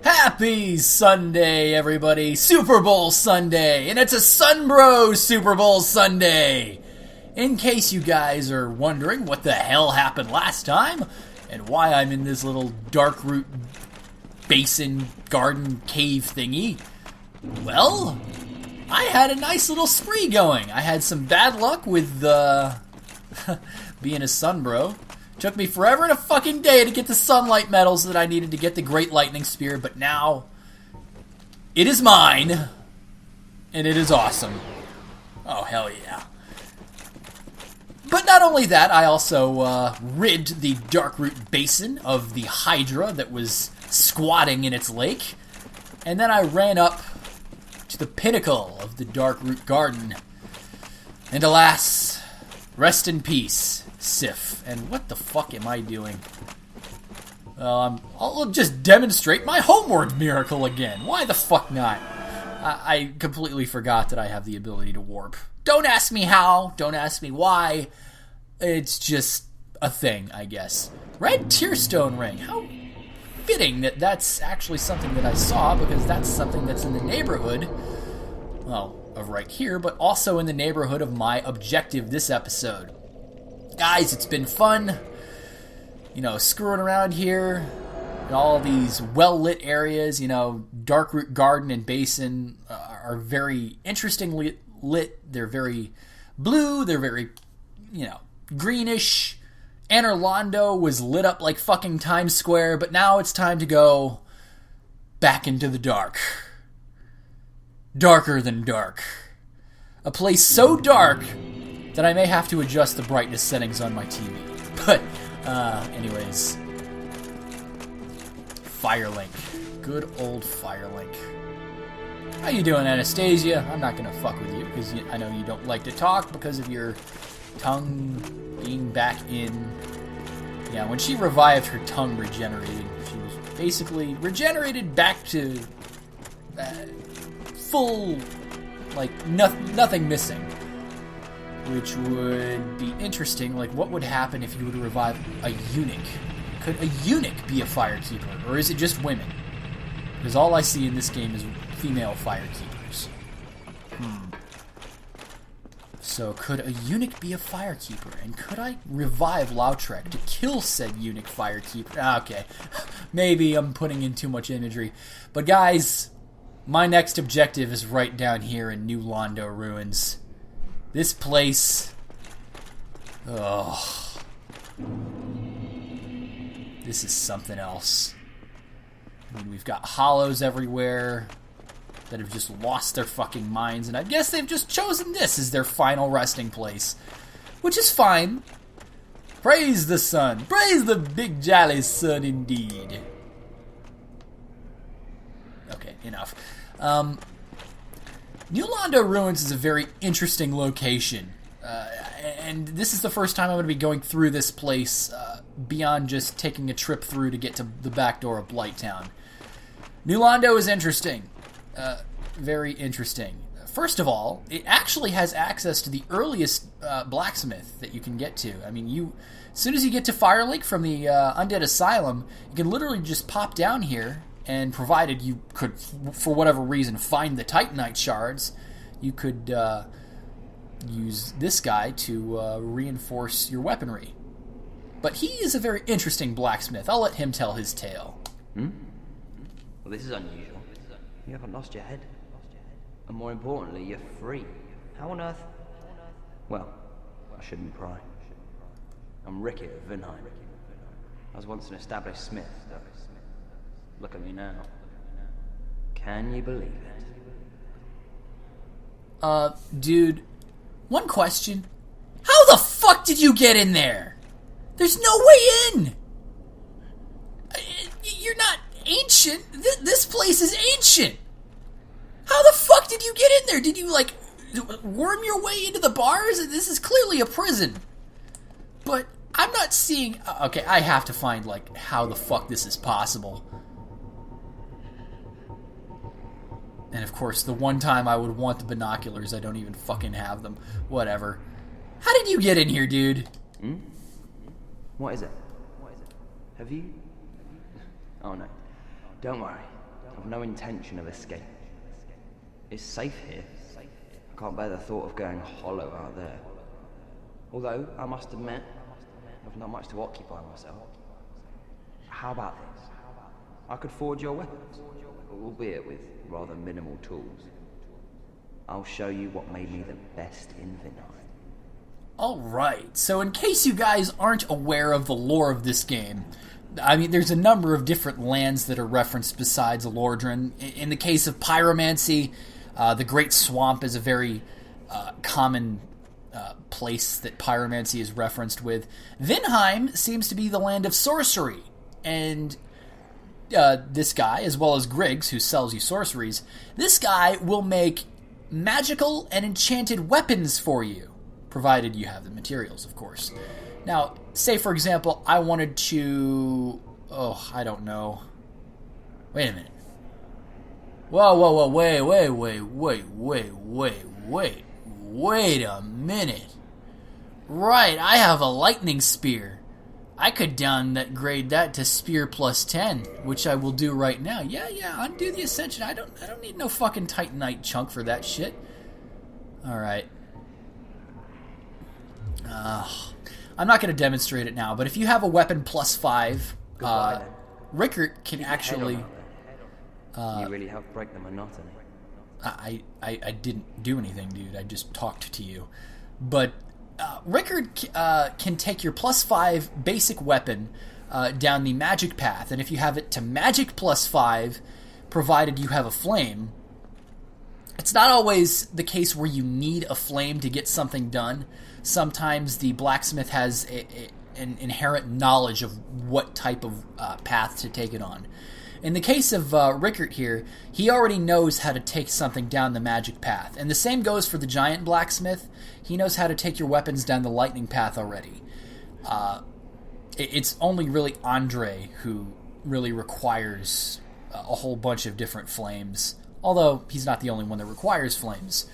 Happy Sunday, everybody. Super Bowl Sunday. And it's a Sunbro Super Bowl Sunday. In case you guys are wondering what the hell happened last time, and why I'm in this little dark root basin garden cave thingy, well, I had a nice little spree going. I had some bad luck with being a Sunbro. Took me forever and a fucking day to get the sunlight medals that I needed to get the Great Lightning Spear, but now it is mine, and it is awesome. Oh, hell yeah. But not only that, I also rid the Darkroot Basin of the Hydra that was squatting in its lake, and then I ran up to the pinnacle of the Darkroot Garden, and alas, rest in peace, Sif. And what the fuck am I doing? I'll just demonstrate my homeward miracle again. Why the fuck not? I completely forgot that I have the ability to warp. Don't ask me how. Don't ask me why. It's just a thing, I guess. Red Tearstone Ring. How fitting that that's actually something that I saw, because that's something that's in the neighborhood, well, of right here, but also in the neighborhood of my objective this episode. Guys, it's been fun, screwing around here in all these well-lit areas. Darkroot Garden and Basin are very interestingly lit. They're very blue. They're very, greenish. Londo was lit up like fucking Times Square, but now it's time to go back into the dark. Darker than dark. A place so dark that I may have to adjust the brightness settings on my TV. But, anyways. Firelink. Good old Firelink. How you doing, Anastasia? I'm not gonna fuck with you, because I know you don't like to talk because of your tongue being back in. Yeah, when she revived, her tongue regenerated. She was basically regenerated back to full, nothing missing. Which would be interesting. What would happen if you were to revive a eunuch? Could a eunuch be a firekeeper, or is it just women? Because all I see in this game is female firekeepers. So could a eunuch be a firekeeper? And could I revive Lautrec to kill said eunuch firekeeper? Okay, maybe I'm putting in too much imagery. But guys, my next objective is right down here in New Londo Ruins. This place, this is something else. I mean, we've got hollows everywhere that have just lost their fucking minds, and I guess they've just chosen this as their final resting place, which is fine. Praise the sun. Praise the big jolly sun indeed. Okay, enough. New Londo Ruins is a very interesting location, and this is the first time I'm going to be going through this place beyond just taking a trip through to get to the back door of Blighttown. New Londo is interesting, very interesting. First of all, it actually has access to the earliest blacksmith that you can get to. I mean, as soon as you get to Firelink from the Undead Asylum, you can literally just pop down here. And provided you could, for whatever reason, find the Titanite shards, you could use this guy to reinforce your weaponry. But he is a very interesting blacksmith. I'll let him tell his tale. Well, this is unusual. You haven't lost your head. And more importantly, you're free. How on earth? Well, I shouldn't pry. I'm Rickert of Vinheim. I was once an established smith, though. Look at me now. Can you believe it? Dude, one question. How the fuck did you get in there? There's no way in! You're not ancient. This place is ancient. How the fuck did you get in there? Did you, worm your way into the bars? This is clearly a prison. But I'm not seeing... Okay, I have to find, how the fuck this is possible. And of course, the one time I would want the binoculars, I don't even fucking have them. Whatever. How did you get in here, dude? What is it? Have you? Oh no. Don't worry. I've no intention of escape. It's safe here. I can't bear the thought of going hollow out there. Although, I must admit, I've not much to occupy myself. How about this? I could forge your weapons, albeit with rather minimal tools. I'll show you what made me the best in Vinheim. Alright, so in case you guys aren't aware of the lore of this game, I mean, there's a number of different lands that are referenced besides Lordran. In the case of pyromancy, the Great Swamp is a very common place that pyromancy is referenced with. Vinheim seems to be the land of sorcery, and this guy, as well as Griggs, who sells you sorceries, this guy will make magical and enchanted weapons for you, provided you have the materials, of course. Now, say for example, I wanted to... Oh, I don't know. Wait a minute. Whoa, wait a minute. Right, I have a lightning spear. I could downgrade that to spear plus 10, which I will do right now. Yeah, undo the ascension. I don't need no fucking Titanite chunk for that shit. Alright. I'm not going to demonstrate it now, but if you have a weapon plus 5, Rickert can actually... you really helped break the monotony. I didn't do anything, dude. I just talked to you. But Rickert can take your plus 5 basic weapon down the magic path, and if you have it to magic plus 5, provided you have a flame, it's not always the case where you need a flame to get something done. Sometimes the blacksmith has an inherent knowledge of what type of path to take it on. In the case of Rickert here, he already knows how to take something down the magic path. And the same goes for the giant blacksmith. He knows how to take your weapons down the lightning path already. It's only really Andre who really requires a whole bunch of different flames. Although, he's not the only one that requires flames.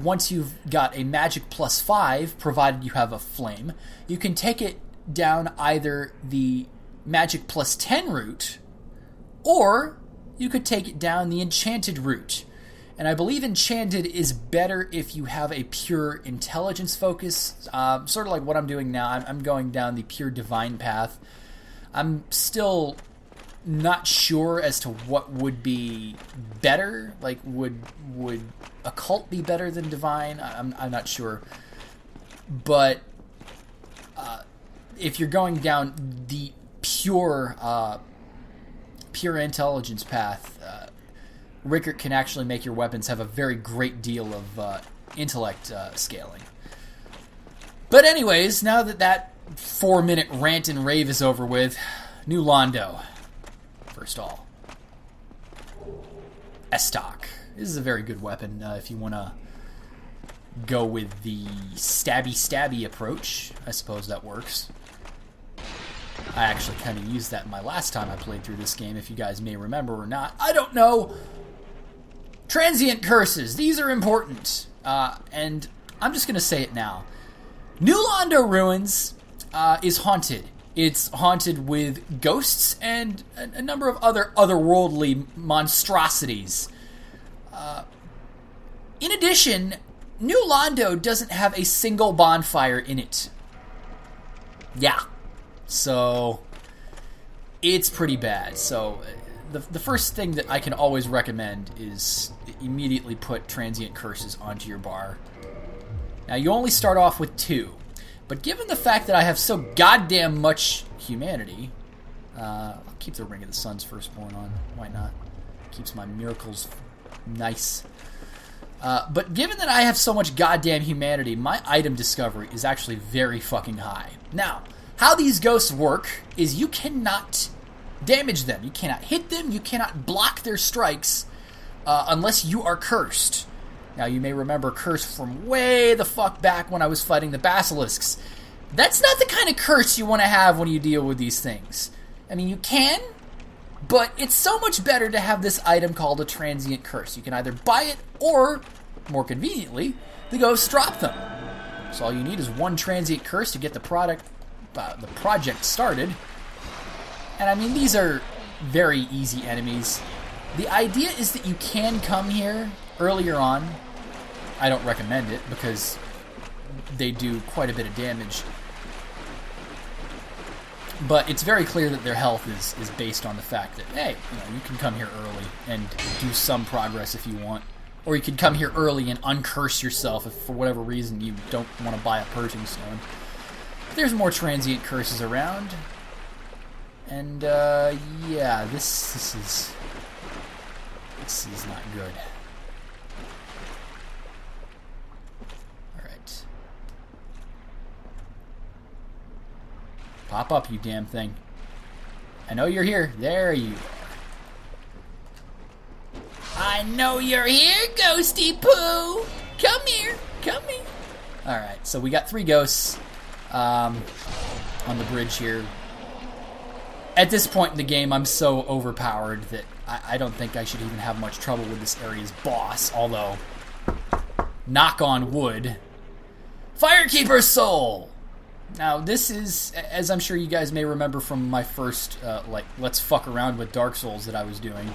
Once you've got a magic plus 5, provided you have a flame, you can take it down either the magic plus 10 route, or you could take it down the enchanted route. And I believe enchanted is better if you have a pure intelligence focus. Sort of like what I'm doing now. I'm going down the pure divine path. I'm still not sure as to what would be better. Like, would occult be better than divine? I'm not sure. But if you're going down the pure intelligence path, Rickert can actually make your weapons have a very great deal of intellect scaling. But anyways, now that 4-minute rant and rave is over with, new Londo. First all. Estoc. This is a very good weapon if you want to go with the stabby approach. I suppose that works. I actually kind of used that my last time I played through this game, if you guys may remember or not. I don't know. Transient curses. These are important. And I'm just going to say it now. New Londo Ruins is haunted. It's haunted with ghosts and a number of other otherworldly monstrosities. In addition, New Londo doesn't have a single bonfire in it. Yeah. So, it's pretty bad. So, the first thing that I can always recommend is immediately put transient curses onto your bar. Now, you only start off with 2. But given the fact that I have so goddamn much humanity, I'll keep the Ring of the Sun's Firstborn on. Why not? Keeps my miracles nice. But given that I have so much goddamn humanity, my item discovery is actually very fucking high. Now, how these ghosts work is you cannot damage them. You cannot hit them. You cannot block their strikes unless you are cursed. Now, you may remember curse from way the fuck back when I was fighting the basilisks. That's not the kind of curse you want to have when you deal with these things. I mean, you can, but it's so much better to have this item called a transient curse. You can either buy it or, more conveniently, the ghosts drop them. So all you need is one transient curse to get the project started. And I mean, these are very easy enemies. The idea is that you can come here earlier on. I don't recommend it because they do quite a bit of damage. But it's very clear that their health is based on the fact that, hey, you can come here early and do some progress if you want. Or you could come here early and uncurse yourself if for whatever reason you don't want to buy a purging stone. But there's more transient curses around. And, yeah, this is not good. Alright. Pop up, you damn thing. I know you're here. There you are. I know you're here, Ghosty Poo! Come here! Come here! Alright, so we got 3 ghosts on the bridge here. At this point in the game, I'm so overpowered that I don't think I should even have much trouble with this area's boss, although, knock on wood. Firekeeper's Soul! Now, this is, as I'm sure you guys may remember from my first, let's fuck around with Dark Souls that I was doing.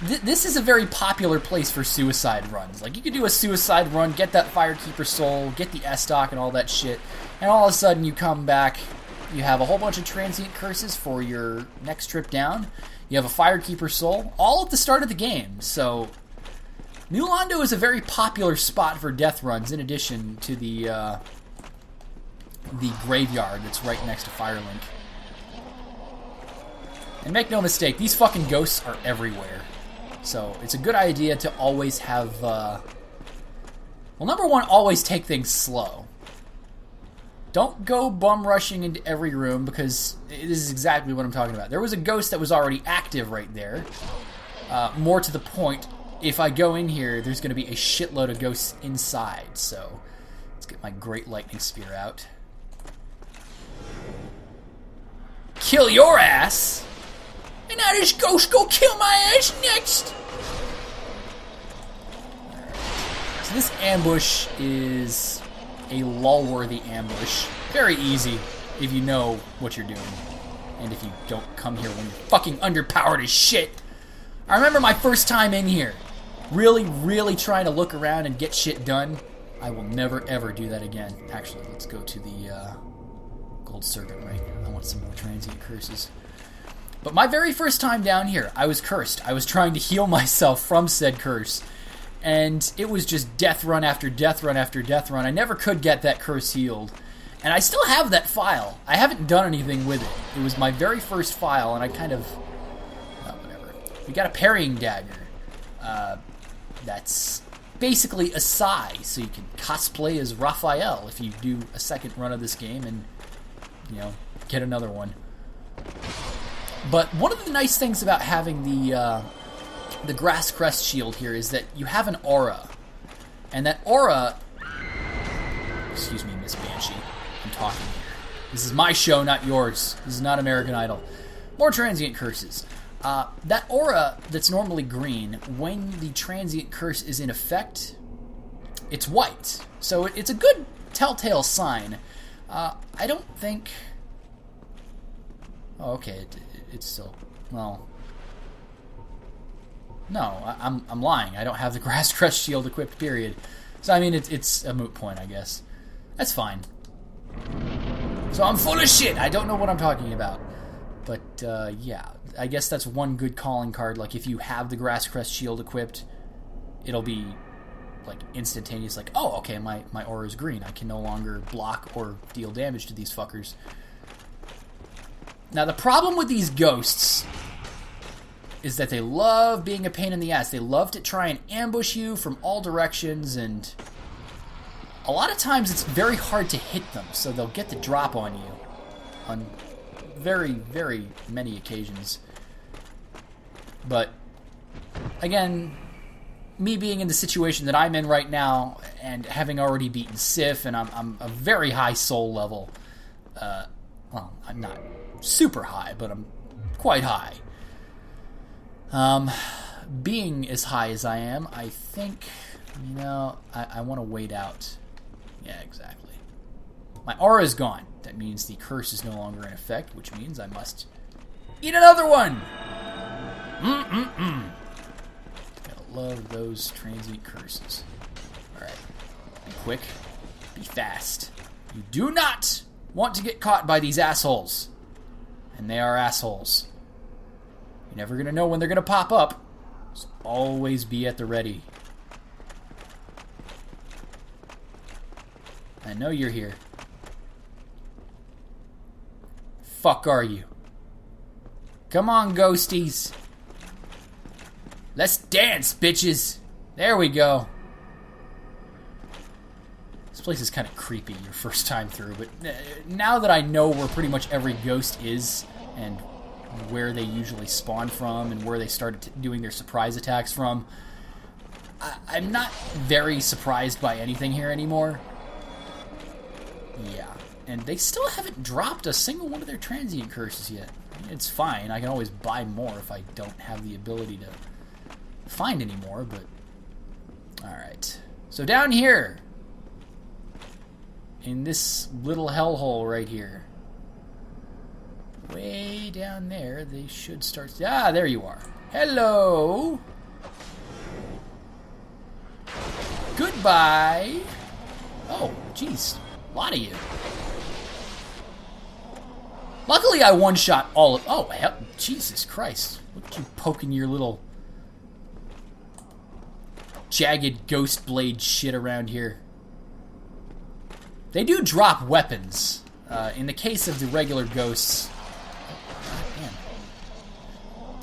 This is a very popular place for suicide runs. Like, you could do a suicide run, get that Firekeeper Soul, get the S-Stock and all that shit, and all of a sudden you come back, you have a whole bunch of transient curses for your next trip down, you have a Firekeeper Soul, all at the start of the game, so New Londo is a very popular spot for death runs, in addition to the graveyard that's right next to Firelink. And make no mistake, these fucking ghosts are everywhere. So, it's a good idea to always have, well, number one, always take things slow. Don't go bum rushing into every room, because this is exactly what I'm talking about. There was a ghost that was already active right there. More to the point, if I go in here, there's going to be a shitload of ghosts inside. So, let's get my Great Lightning Spear out. Kill your ass! And now this ghost go kill my ass next! So this ambush is a lull-worthy ambush. Very easy if you know what you're doing. And if you don't come here when you're fucking underpowered as shit. I remember my first time in here. Really, really trying to look around and get shit done. I will never, ever do that again. Actually, let's go to the Gold Serpent Ring. I want some more transient curses. But my very first time down here, I was cursed. I was trying to heal myself from said curse. And it was just death run after death run after death run. I never could get that curse healed. And I still have that file. I haven't done anything with it. It was my very first file, and I kind of... whatever. We got a parrying dagger. That's basically a Sai, so you can cosplay as Raphael if you do a second run of this game and, get another one. But one of the nice things about having the Grass Crest shield here is that you have an aura. And that aura... Excuse me, Miss Banshee. I'm talking here. This is my show, not yours. This is not American Idol. More transient curses. That aura that's normally green, when the transient curse is in effect, it's white. So it's a good telltale sign. I don't think... Oh, okay. It's still... Well... No, I'm lying. I don't have the Grass Crest shield equipped, period. So, I mean, it's a moot point, I guess. That's fine. So I'm full of shit. I don't know what I'm talking about. But, yeah. I guess that's one good calling card. Like, if you have the Grass Crest shield equipped, it'll be, like, instantaneous. Like, oh, okay, my aura is green. I can no longer block or deal damage to these fuckers. Now, the problem with these ghosts is that they love being a pain in the ass. They love to try and ambush you from all directions, and a lot of times it's very hard to hit them, so they'll get the drop on you on very, very many occasions. But, again, me being in the situation that I'm in right now, and having already beaten Sif, and I'm a very high soul level, well, I'm not super high, but I'm quite high. Being as high as I am, I think, I want to wait out. Yeah, exactly. My aura is gone. That means the curse is no longer in effect, which means I must eat another one! Gotta love those transient curses. Alright. Be quick. Be fast. You do not want to get caught by these assholes. And they are assholes. You're never gonna know when they're gonna pop up. So always be at the ready. I know you're here. Fuck are you? Come on, ghosties. Let's dance, bitches. There we go. This place is kind of creepy your first time through, but now that I know where pretty much every ghost is and where they usually spawn from and where they started doing their surprise attacks from, I'm not very surprised by anything here anymore. Yeah, and they still haven't dropped a single one of their transient curses yet. It's fine, I can always buy more if I don't have the ability to find any more, but... Alright, so down here, in this little hellhole right here, way down there, they should start... Ah, there you are. Hello! Goodbye! Oh, jeez. A lot of you. Luckily, I one-shot all of... Oh, hell, Jesus Christ. Look at you poking your little jagged ghost blade shit around here. They do drop weapons. In the case of the regular ghosts... Oh, man.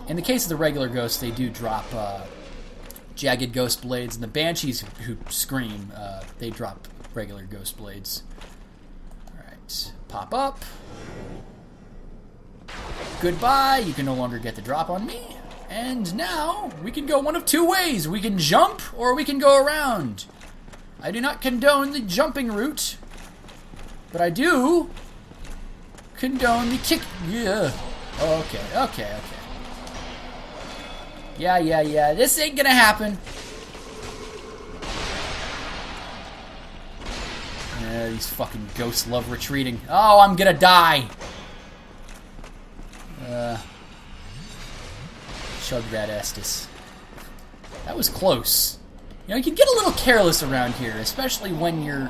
In the case of the regular ghosts, they do drop jagged ghost blades. And the banshees who scream, they drop regular ghost blades. Alright. Pop up. Goodbye. You can no longer get the drop on me. And now, we can go one of two ways. We can jump, or we can go around. I do not condone the jumping route, but I do condone the kick. Yeah. Okay. Yeah. This ain't gonna happen. Yeah, these fucking ghosts love retreating. Oh, I'm gonna die. Chug that Estus. That was close. You know, you can get a little careless around here, especially when your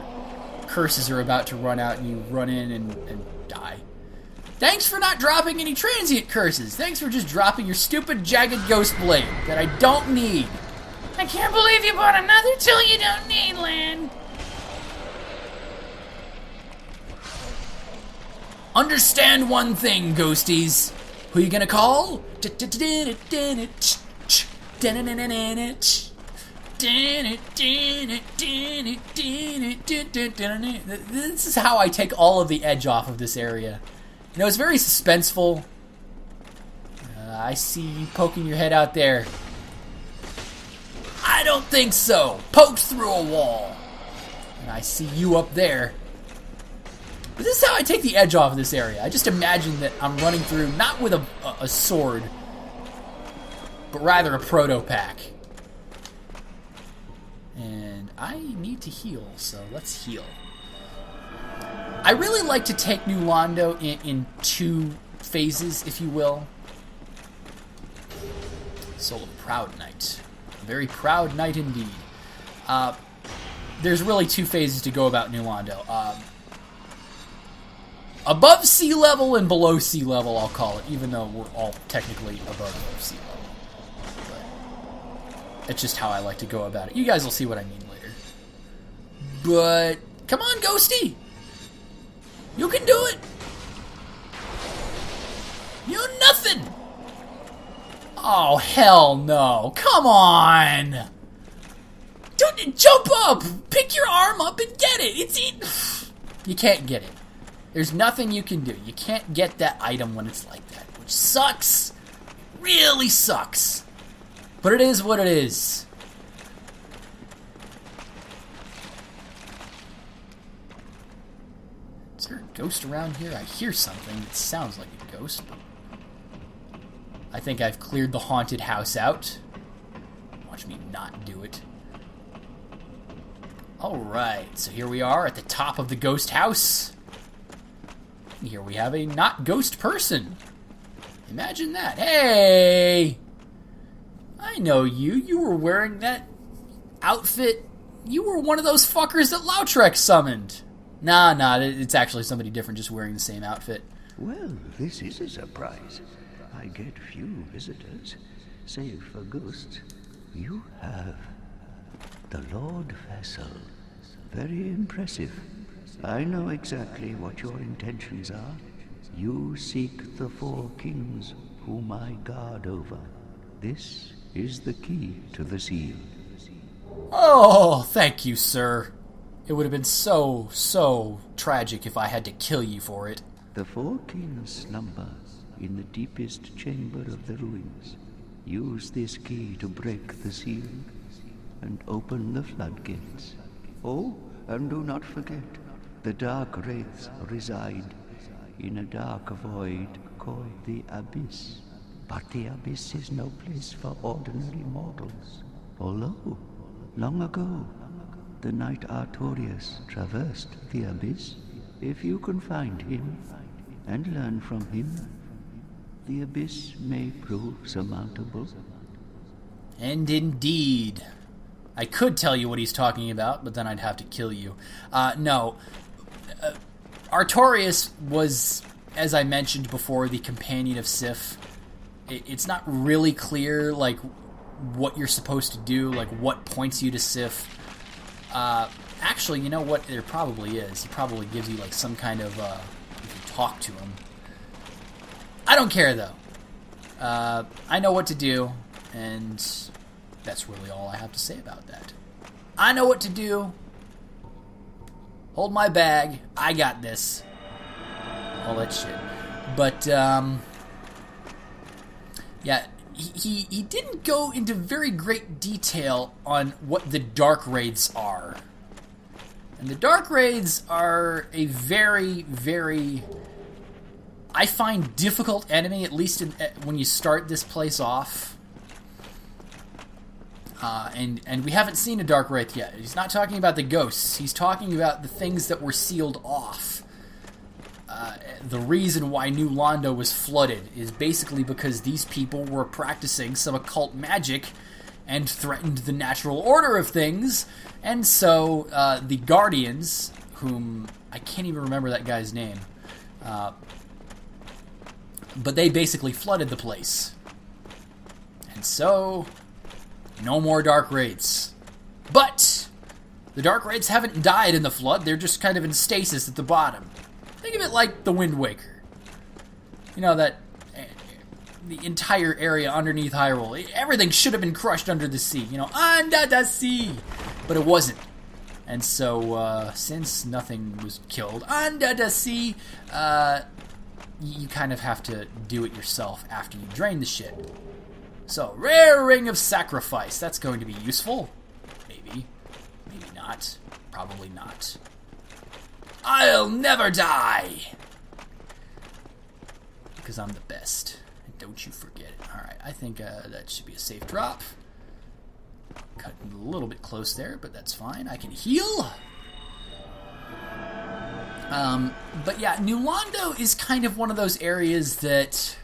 curses are about to run out and you run in and die. Thanks for not dropping any transient curses. Thanks for just dropping your stupid jagged ghost blade that I don't need. I can't believe you bought another tool you don't need, Lan. Understand one thing, ghosties. Who you gonna call? This is how I take all of the edge off of this area. You know, it's very suspenseful. I see you poking your head out there. I don't think so. Poked through a wall. And I see you up there. But this is how I take the edge off of this area. I just imagine that I'm running through, not with a sword, but rather a proto-pack. And I need to heal, so let's heal. I really like to take New Londo in two phases, if you will. Soul of Proud Knight. A very proud knight indeed. There's really two phases to go about New Londo. Above sea level and below sea level, I'll call it, even though we're all technically above sea level. But it's just how I like to go about it. You guys will see what I mean later. But, come on, Ghosty! You can do it! You're nothing! Oh, hell no. Come on! Don't jump up! Pick your arm up and get it! You can't get it. There's nothing you can do. You can't get that item when it's like that, which sucks. Really sucks. But it is what it is. Is there a ghost around here? I hear something that sounds like a ghost. I think I've cleared the haunted house out. Watch me not do it. Alright, so here we are at the top of the ghost house. Here we have a not ghost person. Imagine that. Hey! I know you. You were wearing that outfit. You were one of those fuckers that Lautrec summoned. Nah, it's actually somebody different just wearing the same outfit. Well, this is a surprise. I get few visitors, save for ghosts. You have the Lord Vessel. Very impressive. I know exactly what your intentions are. You seek the four kings whom I guard over. This is the key to the seal. Oh, thank you, sir. It would have been so tragic if I had to kill you for it. The four kings slumber in the deepest chamber of the ruins. Use this key to break the seal and open the floodgates. Oh, and do not forget, the Darkwraiths reside in a dark void called the Abyss. But the Abyss is no place for ordinary mortals. Although, long ago, the knight Artorias traversed the Abyss. If you can find him and learn from him, the Abyss may prove surmountable. And indeed. I could tell you what he's talking about, but then I'd have to kill you. No. Artorias was, as I mentioned before, the companion of Sif. It's not really clear, like, what you're supposed to do, like, what points you to Sif. Actually, you know what? There probably is. He probably gives you, like, some kind of, you can talk to him. I don't care, though. I know what to do, and that's really all I have to say about that. I know what to do. Hold my bag. I got this. All that shit. But, yeah, he didn't go into very great detail on what the Darkwraiths are. And the Darkwraiths are a very, very, I find, difficult enemy, at least when you start this place off. And we haven't seen a Darkwraith yet. He's not talking about the ghosts. He's talking about the things that were sealed off. The reason why New Londo was flooded is basically because these people were practicing some occult magic and threatened the natural order of things. And so the Guardians, whom I can't even remember that guy's name, but they basically flooded the place. And so no more Darkwraiths. But the Darkwraiths haven't died in the flood. They're just kind of in stasis at the bottom. Think of it like the Wind Waker. You know, that the entire area underneath Hyrule, everything should have been crushed under the sea. You know, under the sea. But it wasn't. And so, since nothing was killed under the sea, you kind of have to do it yourself after you drain the shit. So, rare ring of sacrifice. That's going to be useful. Maybe. Maybe not. Probably not. I'll never die! Because I'm the best. And don't you forget it. Alright, I think that should be a safe drop. Cutting a little bit close there, but that's fine. I can heal. But yeah, New Londo is kind of one of those areas that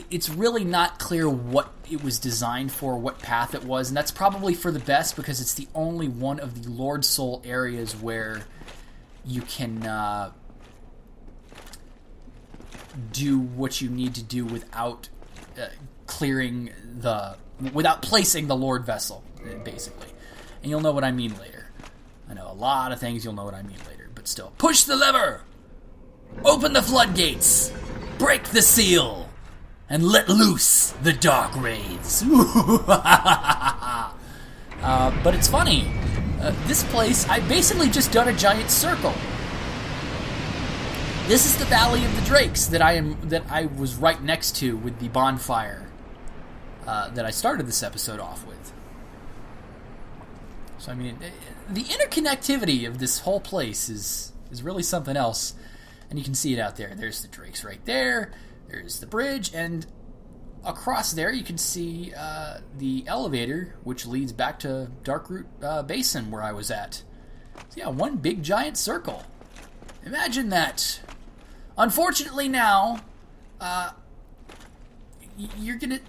it's really not clear what it was designed for, what path it was, and that's probably for the best because it's the only one of the Lord Soul areas where you can do what you need to do without without placing the Lord Vessel, basically. And you'll know what I mean later. I know a lot of things, you'll know what I mean later, but still. Push the lever! Open the floodgates! Break the seal! And let loose the Darkwraiths. But it's funny. This place, I basically just done a giant circle. This is the Valley of the Drakes that I was right next to with the bonfire that I started this episode off with. So I mean, the interconnectivity of this whole place is really something else, and you can see it out there. There's the Drakes right there. There's the bridge, and across there you can see the elevator, which leads back to Darkroot Basin, where I was at. So yeah, one big giant circle. Imagine that. Unfortunately now, you're gonna...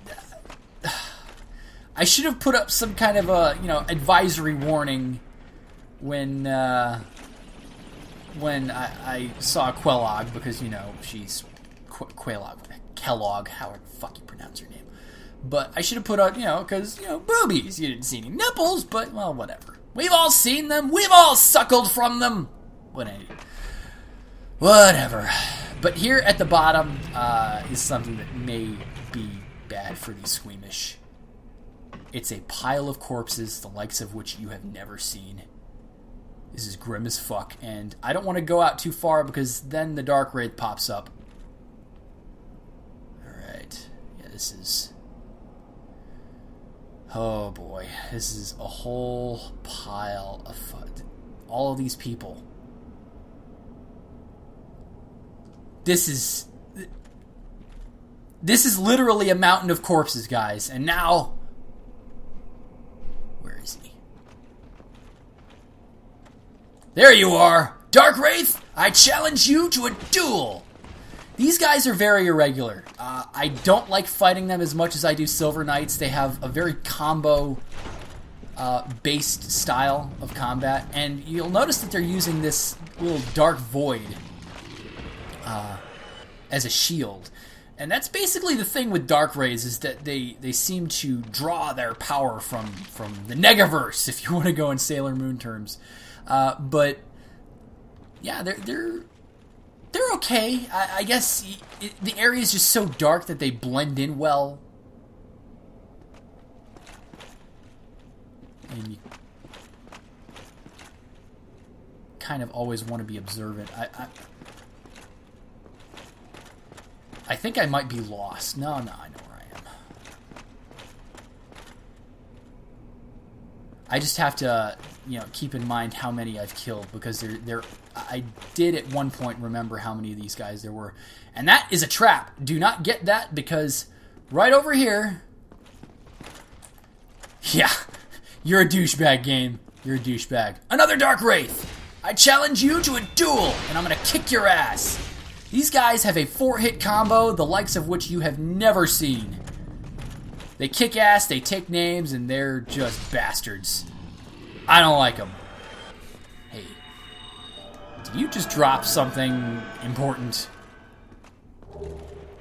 I should have put up some kind of a, advisory warning when I saw Kellogg, because, she's Kellogg, however the fuck you pronounce her name. But I should have put out, because, boobies. You didn't see any nipples, but, well, whatever. We've all seen them. We've all suckled from them. Whatever. But here at the bottom is something that may be bad for the squeamish. It's a pile of corpses, the likes of which you have never seen. This is grim as fuck, and I don't want to go out too far because then the Darkwraith pops up. Alright. Yeah, this is... Oh boy. This is a whole pile of fun. All of these people. This is literally a mountain of corpses, guys. And now... Where is he? There you are! Darkwraith, I challenge you to a duel! These guys are very irregular. I don't like fighting them as much as I do Silver Knights. They have a very combo based style of combat. And you'll notice that they're using this little dark void as a shield. And that's basically the thing with Darkwraiths, is that they seem to draw their power from the Negaverse, if you want to go in Sailor Moon terms. But yeah, they're okay. I guess the area is just so dark that they blend in well. And you kind of always want to be observant. I think I might be lost. No, I know where I am. I just have to, keep in mind how many I've killed, because I did at one point remember how many of these guys there were. And that is a trap. Do not get that, because right over here... Yeah, you're a douchebag, game. You're a douchebag. Another Darkwraith! I challenge you to a duel, and I'm gonna kick your ass. These guys have a 4-hit combo, the likes of which you have never seen. They kick ass, they take names, and they're just bastards. I don't like them. Hey, did you just drop something important?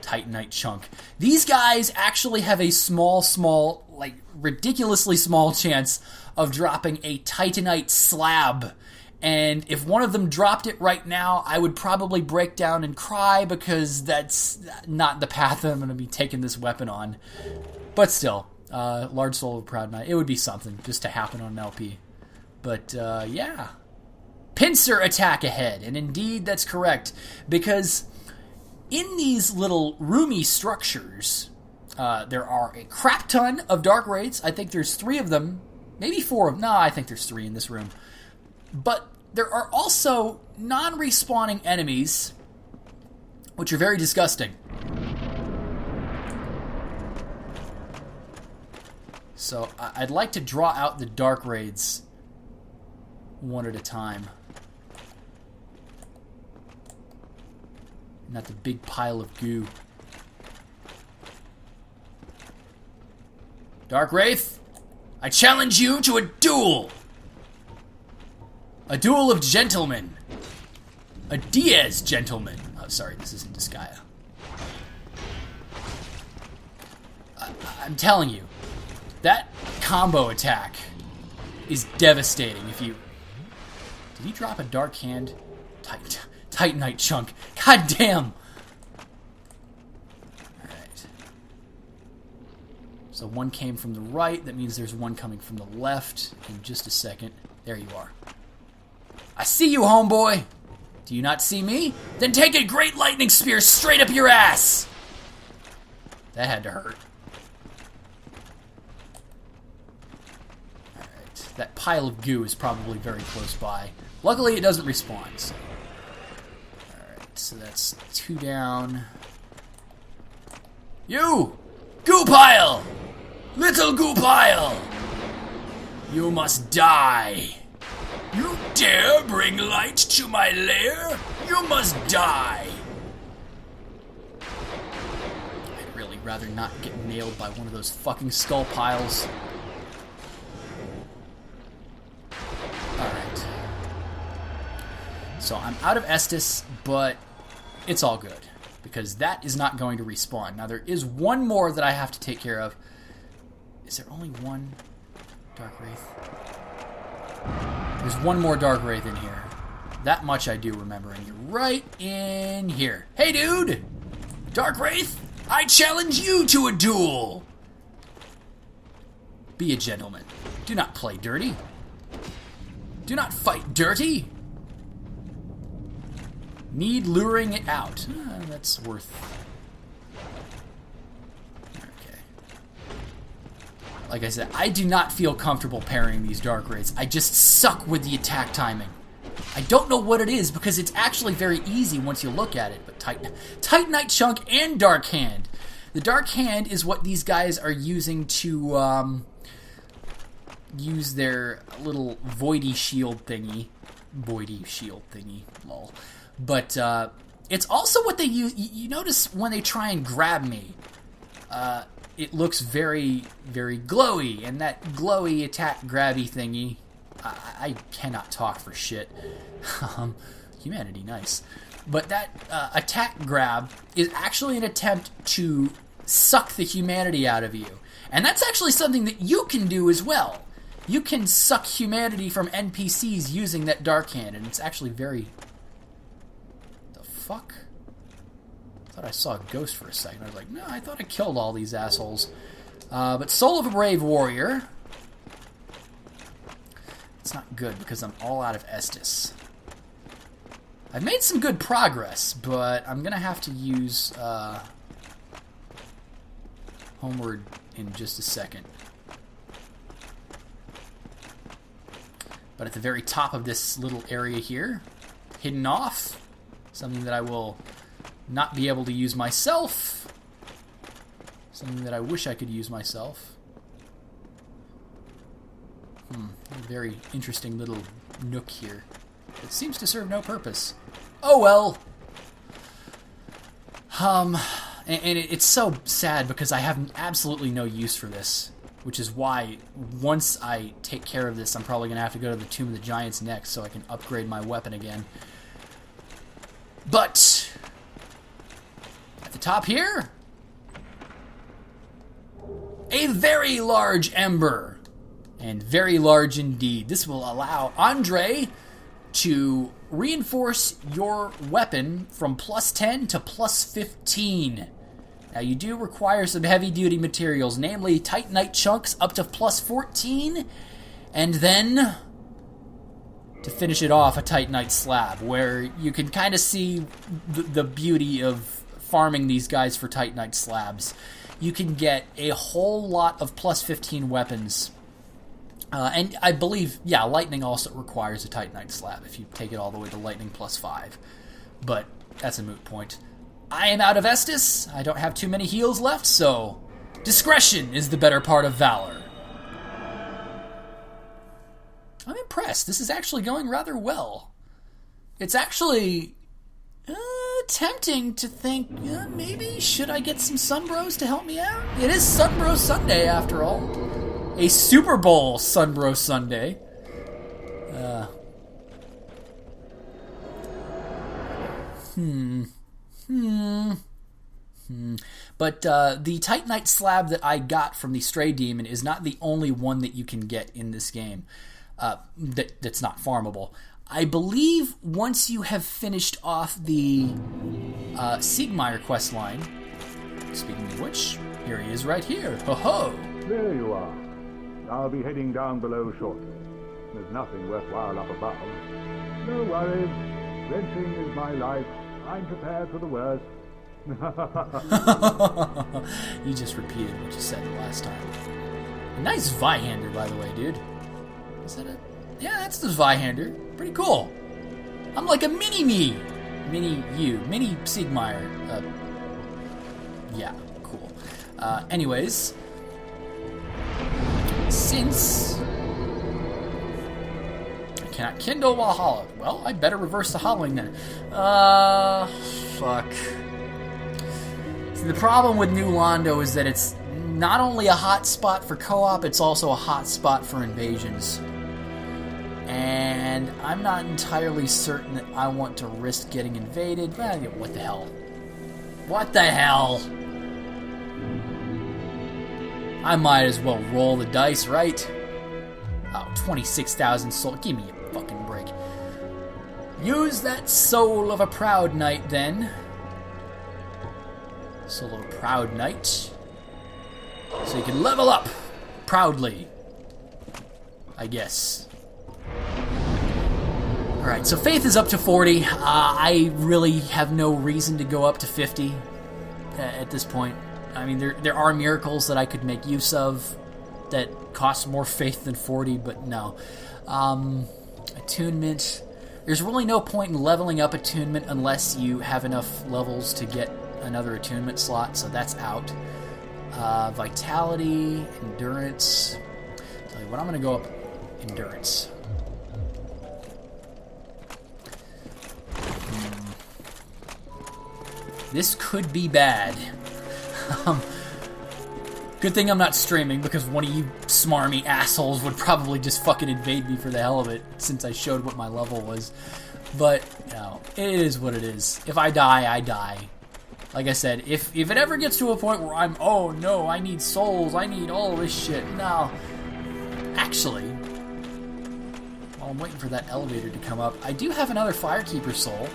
Titanite chunk. These guys actually have a small, like ridiculously small chance of dropping a Titanite slab. And if one of them dropped it right now, I would probably break down and cry, because that's not the path I'm going to be taking this weapon on. But still, large soul of proud knight. It would be something just to happen on an LP. But yeah. Pincer attack ahead. And indeed, that's correct. Because in these little roomy structures, there are a crap ton of Darkwraiths. I think there's 3 of them. Maybe 4 of them. No, I think there's 3 in this room. But there are also non-respawning enemies, which are very disgusting. So I'd like to draw out the Darkwraiths one at a time. Not the big pile of goo. Darkwraith, I challenge you to a duel! A duel of gentlemen. A Diaz gentleman. Oh, sorry, this isn't Disgaea. I'm telling you, that combo attack is devastating. If you... Did he drop a dark hand? Titanite chunk. God damn! Alright. So one came from the right. That means there's one coming from the left. In just a second. There you are. I see you, homeboy. Do you not see me? Then take a great lightning spear straight up your ass. That had to hurt. Alright. That pile of goo is probably very close by. Luckily, it doesn't respawn. So. Alright, so that's 2 down. You! Goo pile! Little goo pile! You must die! You dare bring light to my lair? You must die! I'd really rather not get nailed by one of those fucking skull piles. Alright. So I'm out of Estus, but it's all good, because that is not going to respawn. Now there is one more that I have to take care of. Is there only one Dark Wraith? There's one more Dark Wraith in here. That much I do remember, and you're right in here. Hey dude! Dark Wraith, I challenge you to a duel! Be a gentleman. Do not play dirty. Do not fight dirty. Need luring it out. That's worth... Okay. Like I said, I do not feel comfortable parrying these Dark Wraiths. I just suck with the attack timing. I don't know what it is, because it's actually very easy once you look at it. But Titanite Chunk and Dark Hand. The Dark Hand is what these guys are using to use their little voidy shield thingy. Voidy shield thingy, lol. But it's also what they use. You notice when they try and grab me, it looks very, very glowy. And that glowy attack grabby thingy, I cannot talk for shit. Humanity, nice. But that attack grab is actually an attempt to suck the humanity out of you. And that's actually something that you can do as well. You can suck humanity from NPCs using that Dark Hand, and it's actually very... The fuck? I thought I saw a ghost for a second. I was like, no, I thought I killed all these assholes. But Soul of a Brave Warrior... It's not good, because I'm all out of Estus. I've made some good progress, but I'm going to have to use Homeward in just a second. But at the very top of this little area here, hidden off, something that I will not be able to use myself, something that I wish I could use myself. A very interesting little nook here. It seems to serve no purpose. Oh well! It's so sad because I have absolutely no use for this. Which is why, once I take care of this, I'm probably going to have to go to the Tomb of the Giants next so I can upgrade my weapon again. But, at the top here, a very large ember. And very large indeed. This will allow Andre to reinforce your weapon from +10 to +15. Now, you do require some heavy-duty materials, namely Titanite chunks up to +14, and then, to finish it off, a Titanite slab, where you can kind of see the beauty of farming these guys for Titanite slabs. You can get a whole lot of +15 weapons. And I believe, yeah, Lightning also requires a Titanite slab if you take it all the way to Lightning +5. But that's a moot point. I am out of Estus. I don't have too many heals left, so discretion is the better part of valor. I'm impressed. This is actually going rather well. It's actually tempting to think, maybe should I get some Sunbros to help me out? It is Sunbro Sunday, after all. A Super Bowl Sunbro Sunday. But the Titanite slab that I got from the Stray Demon is not the only one that you can get in this game. That's not farmable. I believe once you have finished off the Siegmeyer questline, speaking of which, here he is right here. Ho-ho! There you are. I'll be heading down below shortly. There's nothing worthwhile up above. No worries. Wrenching is my life. I'm prepared for the worst. You just repeated what you said the last time. A nice Zweihander, by the way, dude. Is that a... Yeah, that's the Zweihander. Pretty cool. I'm like a mini-me. Mini-you. Mini Siegmeyer. Yeah, cool. Anyways... Since Cannot kindle while hollowed. Well, I better reverse the hollowing then. Fuck. See, the problem with New Londo is that it's not only a hot spot for co-op, it's also a hot spot for invasions. And I'm not entirely certain that I want to risk getting invaded. Well, what the hell? What the hell? I might as well roll the dice, right? Oh, 26,000 soul. Give me a fucking break. Use that soul of a proud knight, then. Soul of a proud knight. So you can level up proudly, I guess. Alright, so faith is up to 40. I really have no reason to go up to 50 at this point. I mean, there are miracles that I could make use of that cost more faith than 40, but no. Attunement. There's really no point in leveling up attunement unless you have enough levels to get another attunement slot, so that's out. Vitality, endurance. Tell you what, I'm going to go up endurance. This could be bad. Good thing I'm not streaming, because one of you smarmy assholes would probably just fucking invade me for the hell of it, since I showed what my level was. But, you know, it is what it is. If I die, I die. Like I said, if it ever gets to a point where I'm, oh no, I need souls, I need all this shit. No. Actually, while I'm waiting for that elevator to come up, I do have another Firekeeper soul.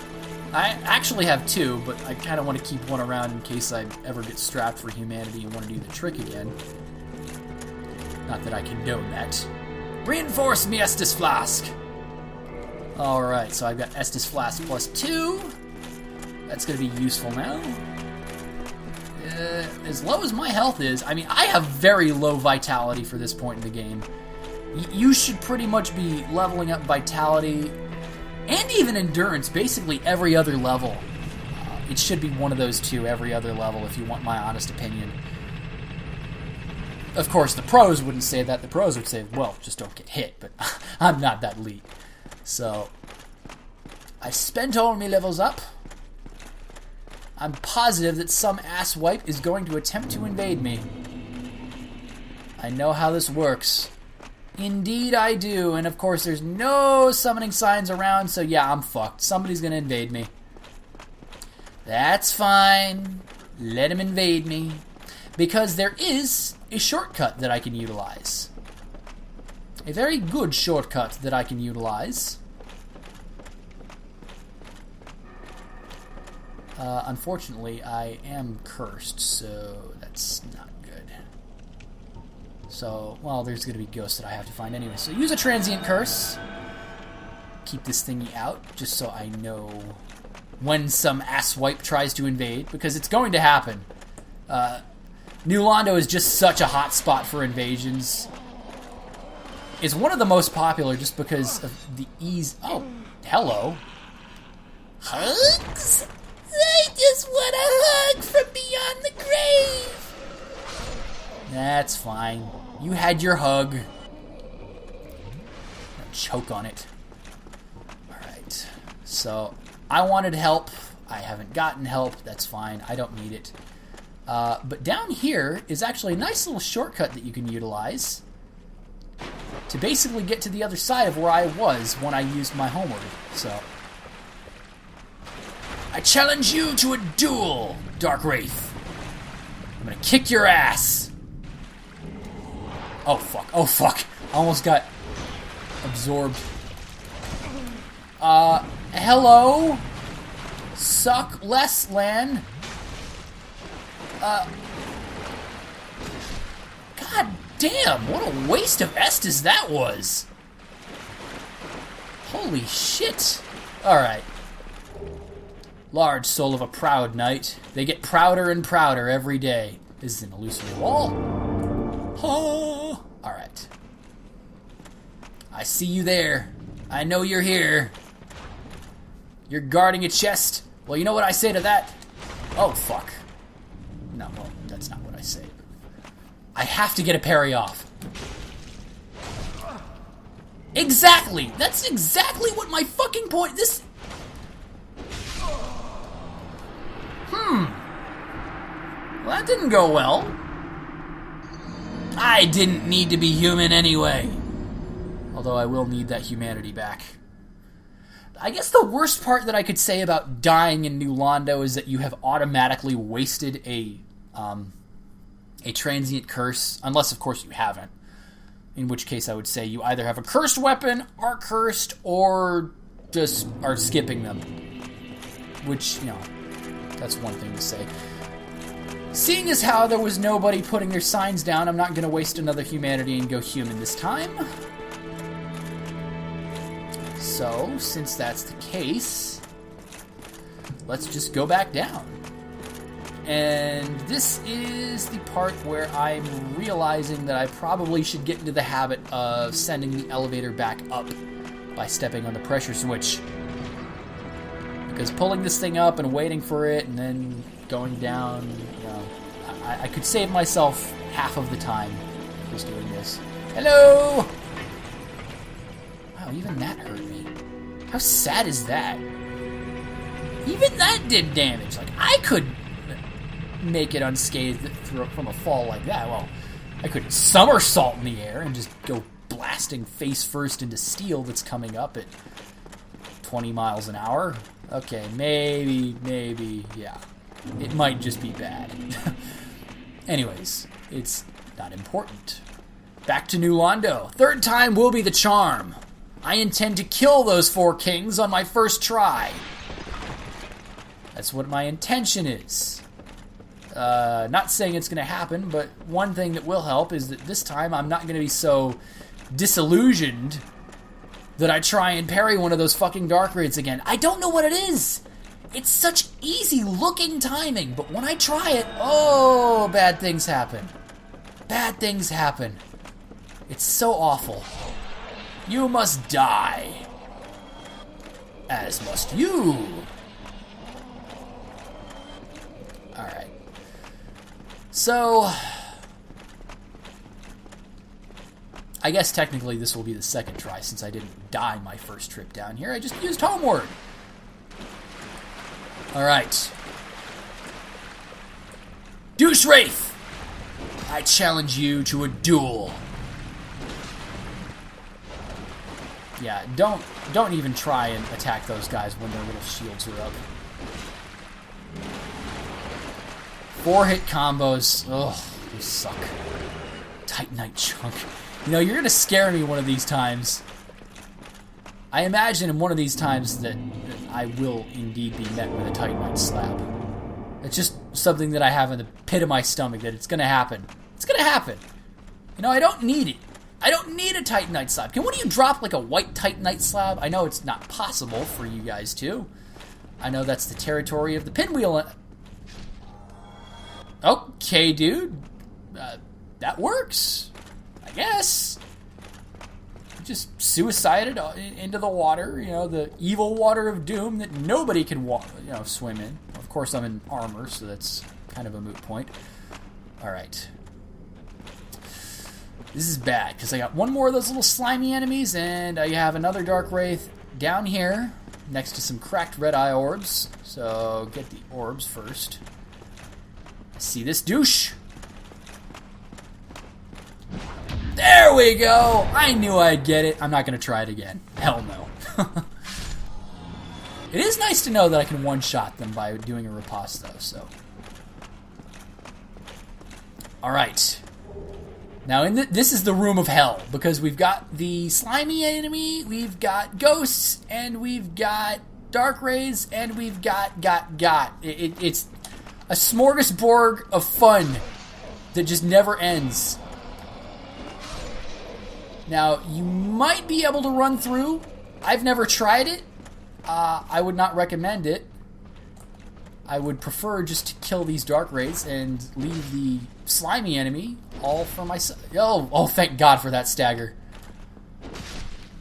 I actually have two, but I kind of want to keep one around in case I ever get strapped for humanity and want to do the trick again. Not that I condone that. Reinforce me Estus Flask! Alright, so I've got Estus Flask plus 2. That's going to be useful now. As low as my health is, I mean, I have very low vitality for this point in the game. You should pretty much be leveling up vitality and even endurance, basically every other level. It should be one of those two every other level, if you want my honest opinion. Of course, the pros wouldn't say that. The pros would say, well, just don't get hit, but I'm not that elite. So, I spent all my levels up. I'm positive that some asswipe is going to attempt to invade me. I know how this works. Indeed I do, and of course there's no summoning signs around, so yeah, I'm fucked. Somebody's gonna invade me. That's fine. Let him invade me. Because there is a shortcut that I can utilize. A very good shortcut that I can utilize. Unfortunately, I am cursed, so that's not good. So, well, there's going to be ghosts that I have to find anyway. So use a transient curse. Keep this thingy out, just so I know when some asswipe tries to invade, because it's going to happen. New Londo is just such a hot spot for invasions. It's one of the most popular just because of the ease... Oh, hello. Hugs? I just want a hug from beyond the grave. That's fine. You had your hug. Choke on it. Alright. So, I wanted help. I haven't gotten help. That's fine. I don't need it. But down here is actually a nice little shortcut that you can utilize to basically get to the other side of where I was when I used my homeward. So, I challenge you to a duel, Darkwraith. I'm gonna kick your ass. Oh fuck, oh fuck. I almost got absorbed. Hello? Suck less, Lan. God damn, what a waste of Estus that was. Holy shit. Alright. Large soul of a proud knight. They get prouder and prouder every day. This is an illusory wall. Oh. Alright. I see you there. I know you're here. You're guarding a chest. Well, you know what I say to that? Oh, fuck. No, well, that's not what I say. I have to get a parry off. Exactly! That's exactly what my fucking point... This... Well, that didn't go well. I didn't need to be human anyway. Although I will need that humanity back. I guess the worst part that I could say about dying in New Londo is that you have automatically wasted a transient curse, unless of course you haven't. In which case I would say you either have a cursed weapon, are cursed, or just are skipping them. Which, you know, that's one thing to say. Seeing as how there was nobody putting their signs down, I'm not going to waste another humanity and go human this time. So, since that's the case, let's just go back down. And this is the part where I'm realizing that I probably should get into the habit of sending the elevator back up by stepping on the pressure switch. Because pulling this thing up and waiting for it and then going down, you know, I could save myself half of the time just doing this. Hello! Wow, even that hurt me. How sad is that? Even that did damage. Like, I could make it unscathed from a fall like that. Well, I could somersault in the air and just go blasting face first into steel that's coming up at 20 miles an hour. Okay, maybe, yeah. It might just be bad. Anyways, it's not important. Back to New Londo. Third time will be the charm. I intend to kill those 4 kings on my first try. That's what my intention is. Not saying it's going to happen, but one thing that will help is that this time I'm not going to be so disillusioned that I try and parry one of those fucking Darkwraiths again. I don't know what it is. It's such easy looking timing, but when I try it, oh, bad things happen. Bad things happen. It's so awful. You must die. As must you. Alright. So, I guess technically this will be the second try since I didn't die my first trip down here. I just used homeward. Alright. Douche Wraith! I challenge you to a duel. Yeah, don't even try and attack those guys when their little shields are up. 4-hit combos. Ugh, they suck. Titanite chunk. You know, you're gonna scare me one of these times. I imagine in one of these times that I will indeed be met with a Titanite slap. It's just something that I have in the pit of my stomach that it's gonna happen. It's gonna happen. You know, I don't need it. I don't need a Titanite slab. Can one of you drop like a white Titanite slab? I know it's not possible for you guys to. I know that's the territory of the pinwheel. Okay, dude. That works. I guess. Just suicided into the water. You know, the evil water of doom that nobody can swim in. Of course, I'm in armor, so that's kind of a moot point. Alright. This is bad, because I got one more of those little slimy enemies, and I have another Darkwraith down here, next to some cracked red eye orbs. So, get the orbs first. See this douche? There we go! I knew I'd get it. I'm not going to try it again. Hell no. It is nice to know that I can one-shot them by doing a riposte, though, so. Alright. Now, this is the room of hell, because we've got the slimy enemy, we've got ghosts, and we've got Darkwraiths, and we've got. It's a smorgasbord of fun that just never ends. Now, you might be able to run through. I've never tried it. I would not recommend it. I would prefer just to kill these Darkwraiths and leave the slimy enemy all for myself. Oh, thank God for that stagger.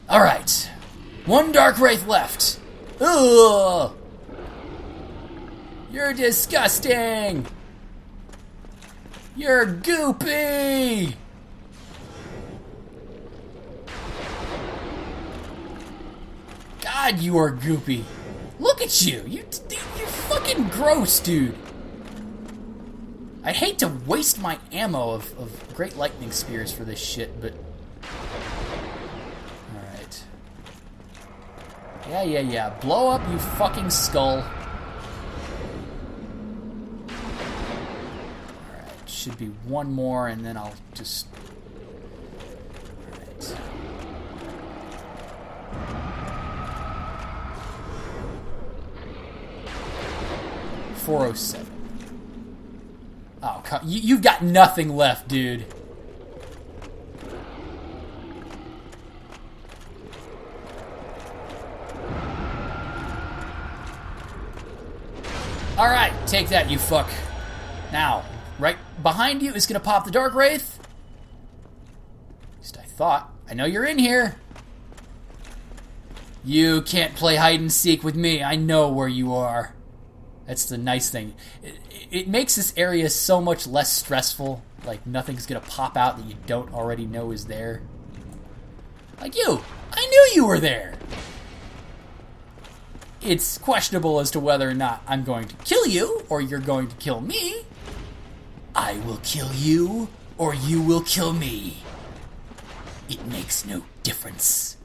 Alright. One Darkwraith left. Ugh. You're disgusting. You're goopy. God, you are goopy. Look at you. You're fucking gross, dude. I hate to waste my ammo of great lightning spears for this shit, but... Alright. Yeah. Blow up, you fucking skull. Alright, should be one more, and then I'll just... Alright. 407. Oh, you've got nothing left, dude. Alright, take that, you fuck. Now, right behind you is gonna pop the Darkwraith. At least I thought. I know you're in here. You can't play hide and seek with me. I know where you are. That's the nice thing. It makes this area so much less stressful. Like, nothing's gonna pop out that you don't already know is there. Like you! I knew you were there! It's questionable as to whether or not I'm going to kill you, or you're going to kill me. I will kill you, or you will kill me. It makes no difference.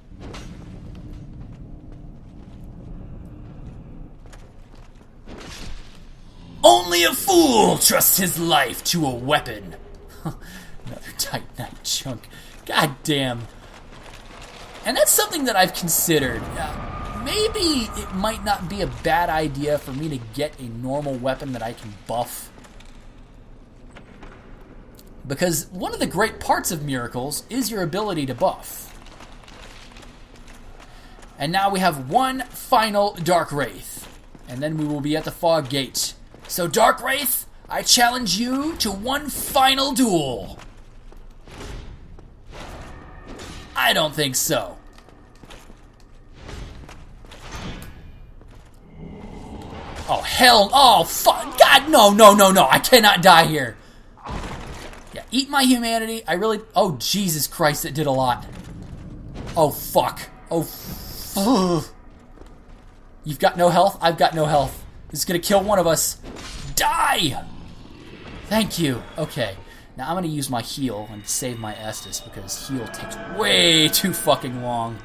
Only a fool trusts his life to a weapon. Another Titanite chunk. God damn. And that's something that I've considered. Maybe it might not be a bad idea for me to get a normal weapon that I can buff. Because one of the great parts of Miracles is your ability to buff. And now we have one final Darkwraith. And then we will be at the Fog Gate. So, Darkwraith, I challenge you to one final duel. I don't think so. Oh, hell. Oh, fuck. God, no. I cannot die here. Yeah, eat my humanity. I really... Oh, Jesus Christ, it did a lot. Oh, fuck. Oh, You've got no health? I've got no health. This is going to kill one of us. Die! Thank you. Okay. Now I'm going to use my heal and save my Estus because heal takes way too fucking long.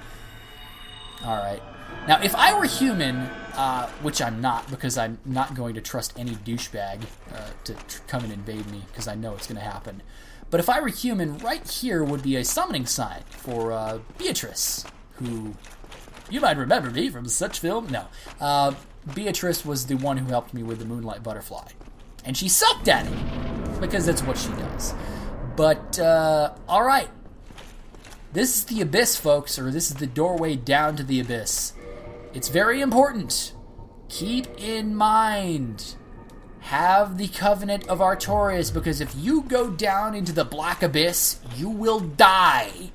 Alright. Now, if I were human, which I'm not because I'm not going to trust any douchebag to come and invade me because I know it's going to happen. But if I were human, right here would be a summoning sign for Beatrice, who... You might remember me from such film. No. Beatrice was the one who helped me with the Moonlight Butterfly. And she sucked at it, because that's what she does. But, alright. This is the Abyss, folks, or this is the doorway down to the Abyss. It's very important. Keep in mind, have the Covenant of Artorias, because if you go down into the Black Abyss, you will die.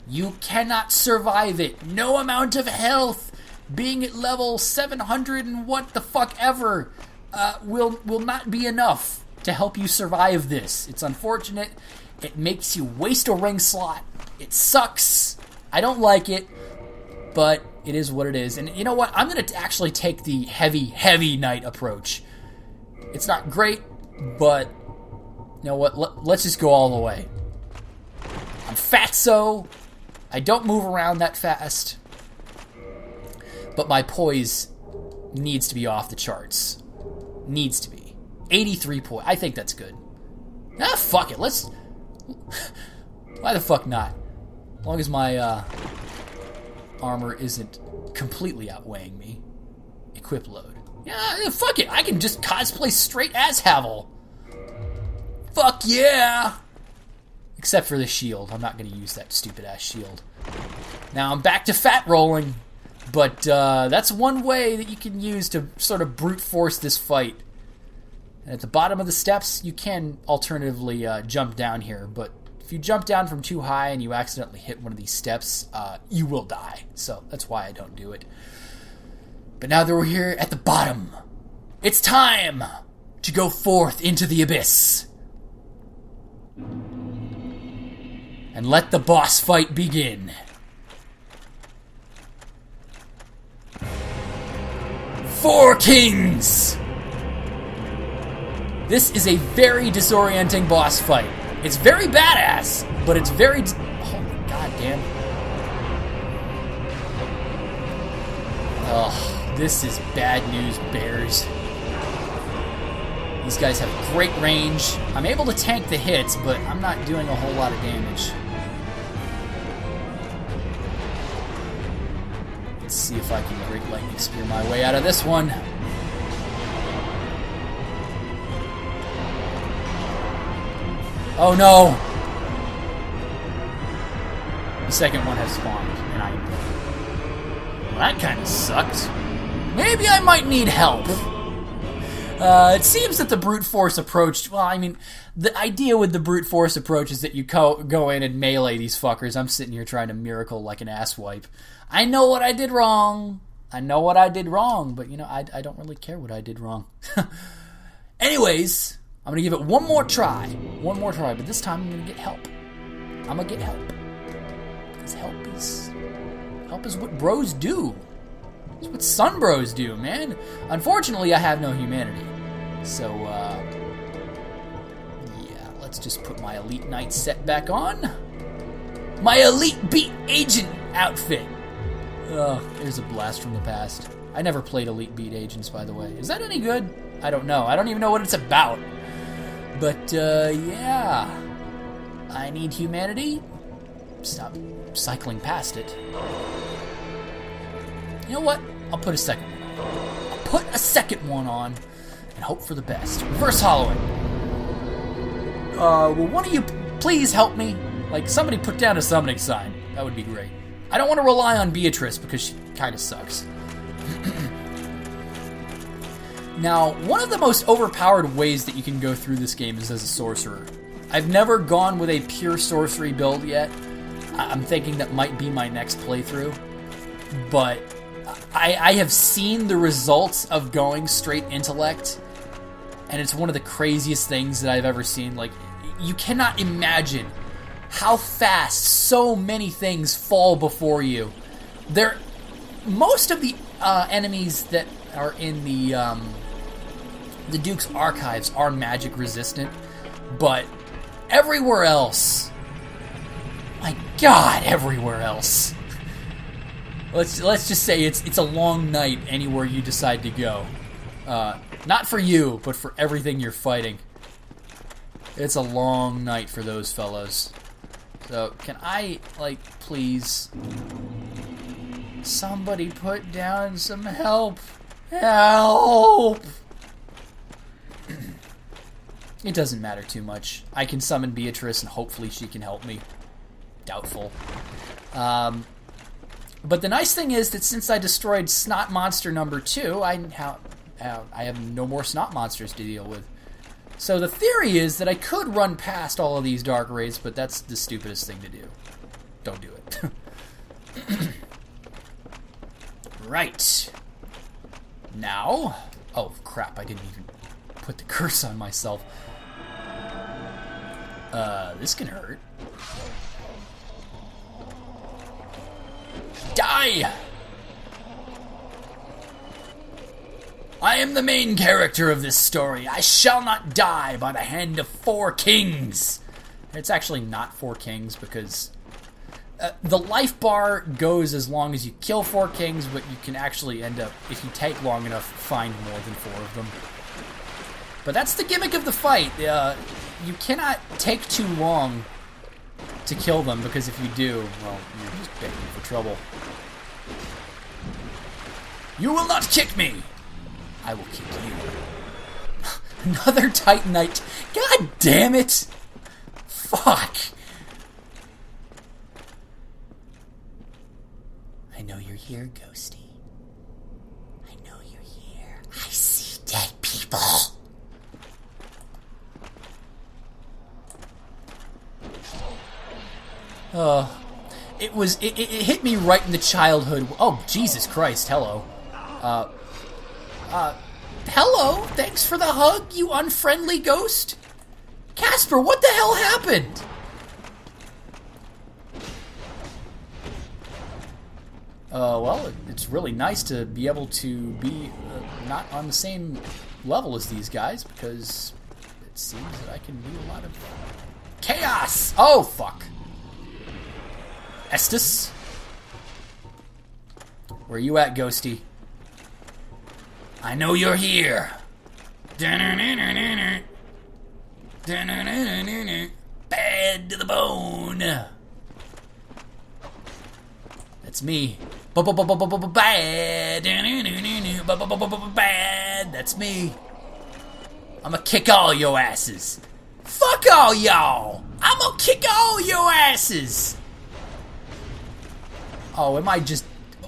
You cannot survive it. No amount of health, being at level 700 and what the fuck ever, will not be enough to help you survive this. It's unfortunate. It makes you waste a ring slot. It sucks. I don't like it, but it is what it is. And you know what? I'm going to actually take the heavy knight approach. It's not great, but you know what? Let's just go all the way. I'm fatso. I don't move around that fast. But my poise needs to be off the charts. Needs to be. 83 poise. I think that's good. Ah, fuck it. Let's... Why the fuck not? As long as my armor isn't completely outweighing me. Equip load. Yeah, fuck it. I can just cosplay straight as Havel. Fuck yeah! Except for the shield. I'm not going to use that stupid-ass shield. Now, I'm back to fat rolling. But that's one way that you can use to sort of brute force this fight. And at the bottom of the steps, you can alternatively jump down here. But if you jump down from too high and you accidentally hit one of these steps, you will die. So that's why I don't do it. But now that we're here at the bottom, it's time to go forth into the abyss. And let the boss fight begin. Four Kings! This is a very disorienting boss fight. It's very badass, but it's very... Holy goddamn. Oh, this is bad news, bears. These guys have great range. I'm able to tank the hits, but I'm not doing a whole lot of damage. Let's see if I can Great Lightning Spear my way out of this one. Oh no! The second one has spawned, and I'm dead. Well, that kind of sucks. Maybe I might need help. It seems that the brute force approach... Well, I mean, the idea with the brute force approach is that you go in and melee these fuckers. I'm sitting here trying to miracle like an asswipe. I know what I did wrong. I know what I did wrong, but, you know, I don't really care what I did wrong. Anyways... I'm going to give it one more try, but this time I'm going to get help. I'm going to get help. Because help is what bros do. It's what Sunbros do, man. Unfortunately, I have no humanity. So, yeah, let's just put my Elite Knight set back on. My Elite Beat Agent outfit. Oh, there's a blast from the past. I never played Elite Beat Agents, by the way. Is that any good? I don't know. I don't even know what it's about. But, yeah. I need humanity. Stop cycling past it. You know what? I'll put a second one on. I'll put a second one on and hope for the best. Reverse hollowing. Will one of you please help me? Like, somebody put down a summoning sign. That would be great. I don't want to rely on Beatrice because she kind of sucks. Now, one of the most overpowered ways that you can go through this game is as a sorcerer. I've never gone with a pure sorcery build yet. I'm thinking that might be my next playthrough. But I have seen the results of going straight intellect, and it's one of the craziest things that I've ever seen. Like, you cannot imagine how fast so many things fall before you. Most of the enemies that are in the Duke's archives are magic resistant, but everywhere else, my God, everywhere else. Let's just say it's a long night anywhere you decide to go. Not for you, but for everything you're fighting. It's a long night for those fellows. So, can I, like, please... Somebody put down some help. Help! It doesn't matter too much. I can summon Beatrice and hopefully she can help me. Doubtful. But the nice thing is that since I destroyed Snot Monster number 2, I have no more Snot Monsters to deal with. So the theory is that I could run past all of these Dark Wraiths, but that's the stupidest thing to do. Don't do it. Right. Now... Oh, crap, I didn't even put the curse on myself. This can hurt. Die! I am the main character of this story. I shall not die by the hand of 4 kings. It's actually not 4 kings because the life bar goes as long as you kill 4 kings, but you can actually end up, if you take long enough, find more than 4 of them. But that's the gimmick of the fight. You cannot take too long to kill them, because if you do, well, you're just begging for trouble. You will not kick me! I will kick you. Another Titanite. God damn it! Fuck! I know you're here, Ghosty. I know you're here. I see dead people. It hit me right in the childhood. Oh, Jesus Christ, hello. Hello? Thanks for the hug, you unfriendly ghost? Casper, what the hell happened? Well, it's really nice to be able to be not on the same level as these guys, because it seems that I can do a lot of chaos! Oh, fuck. Estes? Where you at, Ghosty? I know you're here. Bad to the bone. That's me. Bad. Bad. That's me. I'ma kick all your asses. Fuck all y'all. I'm gonna kick all your asses. Oh, am I just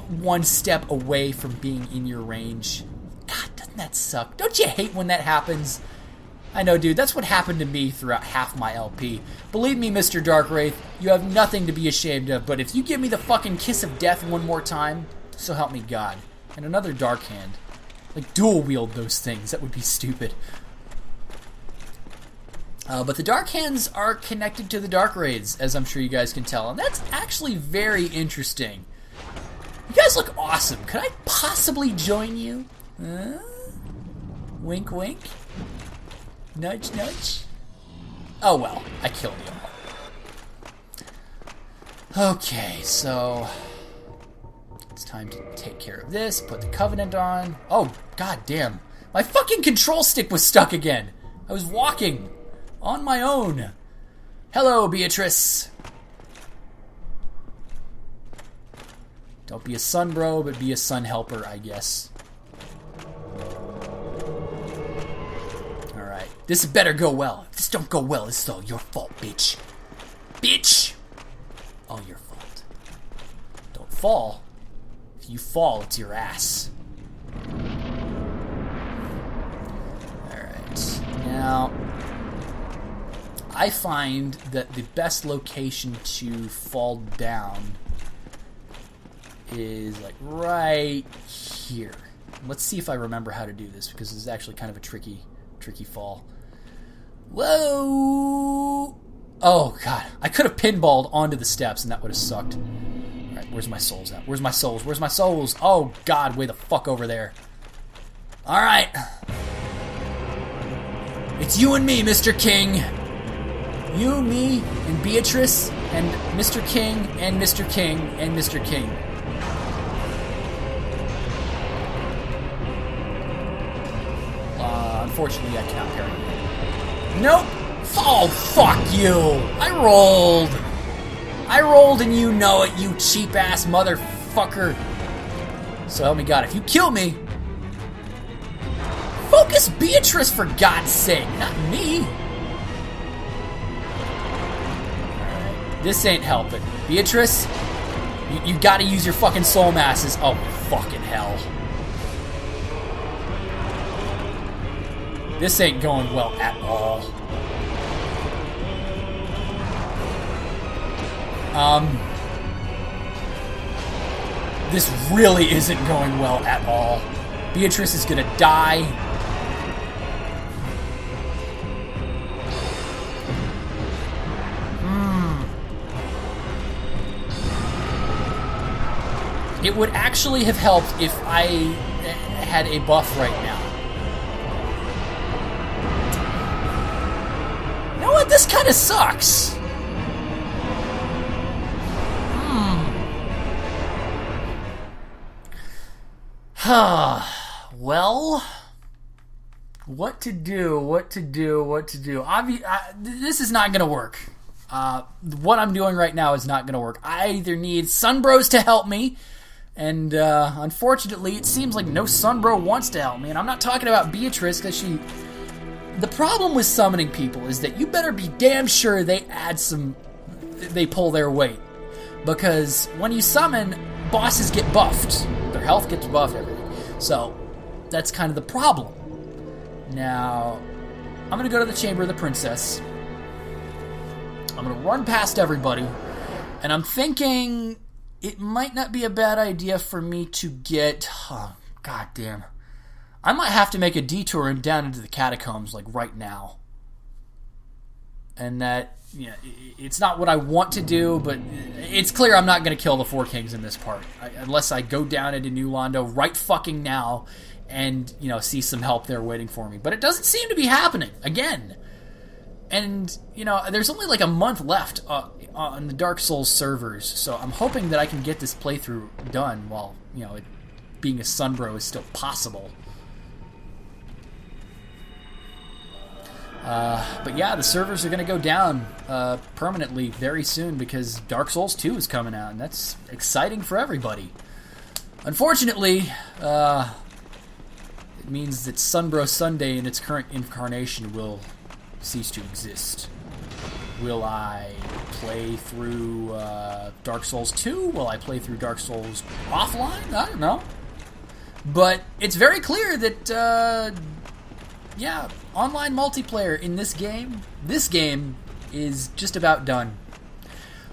one step away from being in your range? God, doesn't that suck? Don't you hate when that happens? I know, dude, that's what happened to me throughout half my LP. Believe me, Mr. Darkwraith, you have nothing to be ashamed of, but if you give me the fucking kiss of death one more time, so help me God. And another Dark Hand. Like, dual wield those things. That would be stupid. But the Dark Hands are connected to the Darkwraiths, as I'm sure you guys can tell, and that's actually very interesting. You guys look awesome. Could I possibly join you? Wink, wink. Nudge, nudge. Oh well, I killed you all. Okay, so it's time to take care of this. Put the Covenant on. Oh, god damn. My fucking control stick was stuck again. I was walking on my own. Hello, Beatrice. Don't be a Sunbro, but be a Sun helper, I guess. Alright. This better go well. If this don't go well, it's all your fault, bitch. Bitch! All your fault. Don't fall. If you fall, it's your ass. Alright. Now, I find that the best location to fall down is like right here. Let's see if I remember how to do this, because this is actually kind of a tricky fall. Whoa! Oh god, I could have pinballed onto the steps and that would have sucked. Alright, where's my souls at? Where's my souls? Where's my souls? Oh god, way the fuck over there. Alright. It's you and me, Mr. King. You, me, and Beatrice, and Mr. King, and Mr. King, and Mr. King. Unfortunately, I cannot parry you. Nope! Oh, fuck you! I rolled and you know it, you cheap-ass motherfucker. So help me God, if you kill me... Focus Beatrice, for God's sake, not me! Alright, this ain't helping. Beatrice, you gotta use your fucking soul masses. Oh, fucking hell. This ain't going well at all. This really isn't going well at all. Beatrice is gonna die. It would actually have helped if I had a buff right now. You know what? This kind of sucks. Well, what to do? This is not going to work. What I'm doing right now is not going to work. I either need Sunbros to help me, and unfortunately, it seems like no Sunbro wants to help me. And I'm not talking about Beatrice, because she... The problem with summoning people is that you better be damn sure they pull their weight. Because when you summon, bosses get buffed. Their health gets buffed, everything. So, that's kind of the problem. Now, I'm going to go to the Chamber of the Princess. I'm going to run past everybody. And I'm thinking it might not be a bad idea for me to get... Oh, God damn. I might have to make a detour and down into the catacombs, like, right now. and that it's not what I want to do, but it's clear I'm not going to kill the Four Kings in this part unless I go down into New Londo right fucking now and see some help there waiting for me. But it doesn't seem to be happening again. And there's only like a month left on the Dark Souls servers, so I'm hoping that I can get this playthrough done while it being a Sunbro is still possible. But yeah, the servers are going to go down permanently very soon because Dark Souls 2 is coming out, and that's exciting for everybody. Unfortunately, it means that Sunbro Sunday in its current incarnation will cease to exist. Will I play through Dark Souls 2? Will I play through Dark Souls offline? I don't know. But it's very clear that, online multiplayer in this game is just about done.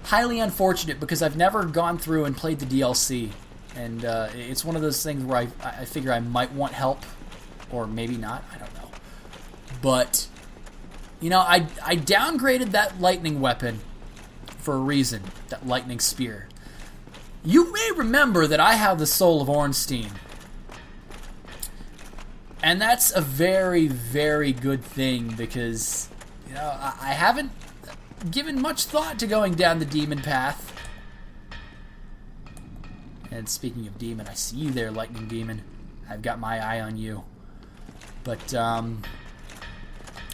Highly unfortunate because I've never gone through and played the DLC. And it's one of those things where I figure I might want help, or maybe not, I don't know. But I downgraded that lightning weapon for a reason, that lightning spear. You may remember that I have the Soul of Ornstein. And that's a very, very good thing because, I haven't given much thought to going down the demon path. And speaking of demon, I see you there, Lightning Demon. I've got my eye on you. But,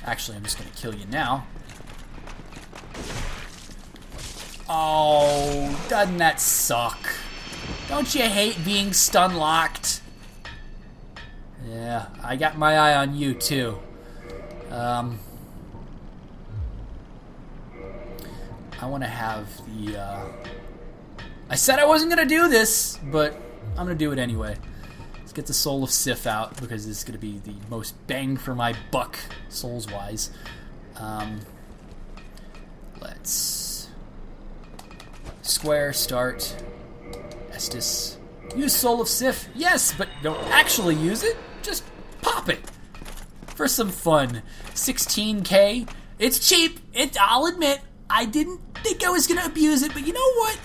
actually, I'm just going to kill you now. Oh, doesn't that suck? Don't you hate being stun-locked? Yeah, I got my eye on you, too. I want to have the, I said I wasn't going to do this, but I'm going to do it anyway. Let's get the Soul of Sif out, because this is going to be the most bang for my buck, souls-wise. Let's square, start, Estus. Use Soul of Sif, yes, but don't actually use it. Just pop it for some fun. 16k. It's cheap. I'll admit, I didn't think I was going to abuse it, but you know what?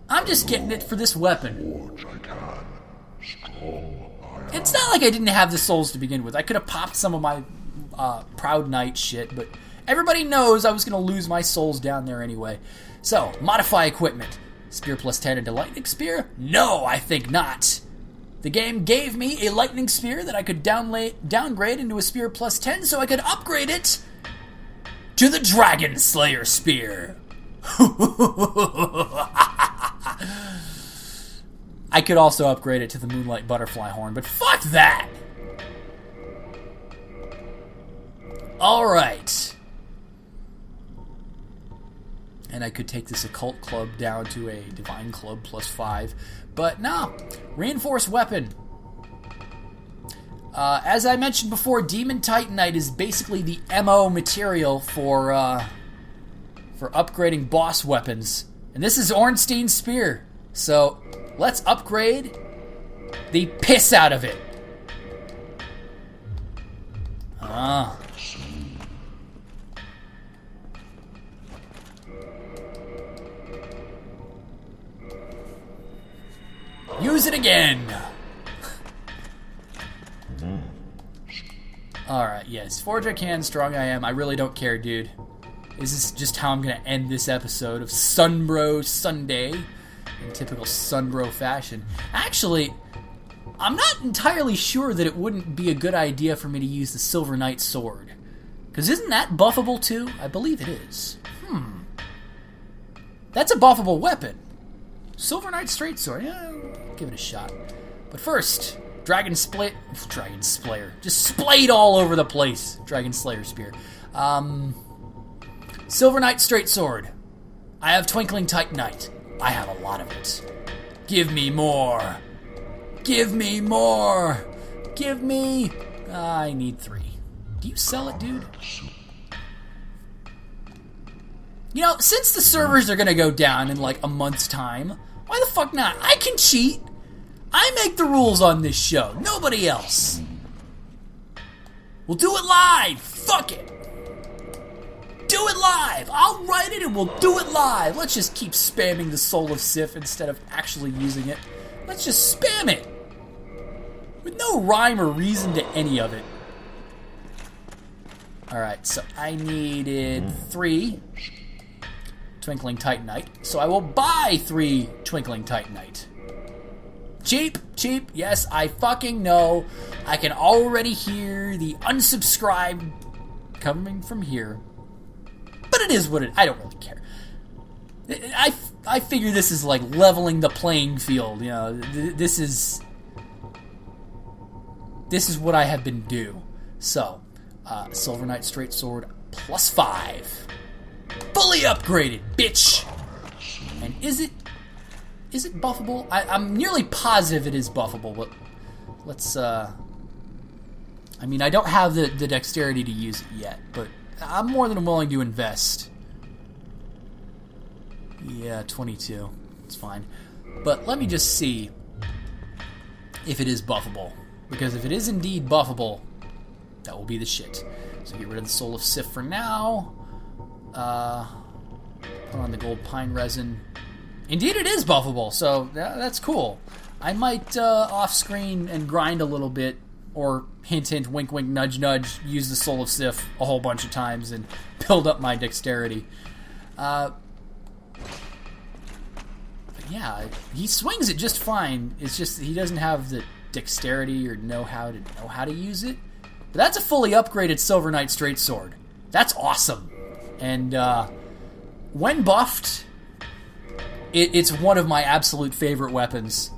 I'm just getting it for this weapon. It's not like I didn't have the souls to begin with. I could have popped some of my Proud Knight shit, but everybody knows I was going to lose my souls down there anyway. So, modify equipment. Spear plus 10 into lightning spear? No, I think not. The game gave me a lightning spear that I could downgrade into a spear plus 10 so I could upgrade it to the Dragon Slayer spear. I could also upgrade it to the Moonlight Butterfly Horn, but fuck that! Alright. And I could take this Occult Club down to a Divine Club plus 5. But no, Reinforced Weapon. As I mentioned before, Demon Titanite is basically the MO material for upgrading boss weapons. And this is Ornstein's Spear. So, let's upgrade the piss out of it. Use it again. Alright, yes. Forge I can, strong I am. I really don't care, dude. This is just how I'm going to end this episode of Sunbro Sunday in typical Sunbro fashion. Actually, I'm not entirely sure that it wouldn't be a good idea for me to use the Silver Knight Sword. Because isn't that buffable too? I believe it is. That's a buffable weapon. Silver Knight Straight Sword. Yeah, give it a shot. But first, Dragon Slayer. Just splayed all over the place. Dragon Slayer Spear. Silver Knight Straight Sword. I have Twinkling Titanite. I have a lot of it. Give me more. Give me more. Give me... I need 3. Do you sell it, dude? Since the servers are gonna go down in like a month's time, why the fuck not? I can cheat. I make the rules on this show. Nobody else. We'll do it live. Fuck it. do it live. I'll write it and we'll do it live. Let's just keep spamming the Soul of Sif instead of actually using it. Let's just spam it. With no rhyme or reason to any of it. Alright, so I needed 3 Twinkling Titanite. So I will buy 3 Twinkling Titanite. Cheap, cheap. Yes, I fucking know. I can already hear the unsubscribe coming from here. But it is what it... I don't really care. I figure this is like leveling the playing field. You know, this is what I have been due. So, Silver Knight Straight Sword plus 5. Fully upgraded, bitch! And is it buffable? I'm nearly positive it is buffable, but let's, I mean, I don't have the dexterity to use it yet, but I'm more than willing to invest. Yeah, 22. It's fine. But let me just see if it is buffable. Because if it is indeed buffable, that will be the shit. So get rid of the Soul of Sif for now. Put on the gold pine resin. Indeed it is buffable, so that's cool. I might off-screen and grind a little bit, or hint hint, wink wink, nudge nudge, use the Soul of Sif a whole bunch of times and build up my dexterity. But yeah, he swings it just fine. It's just he doesn't have the dexterity or know how to use it. But that's a fully upgraded Silver Knight Straight Sword. That's awesome. And when buffed, it's one of my absolute favorite weapons,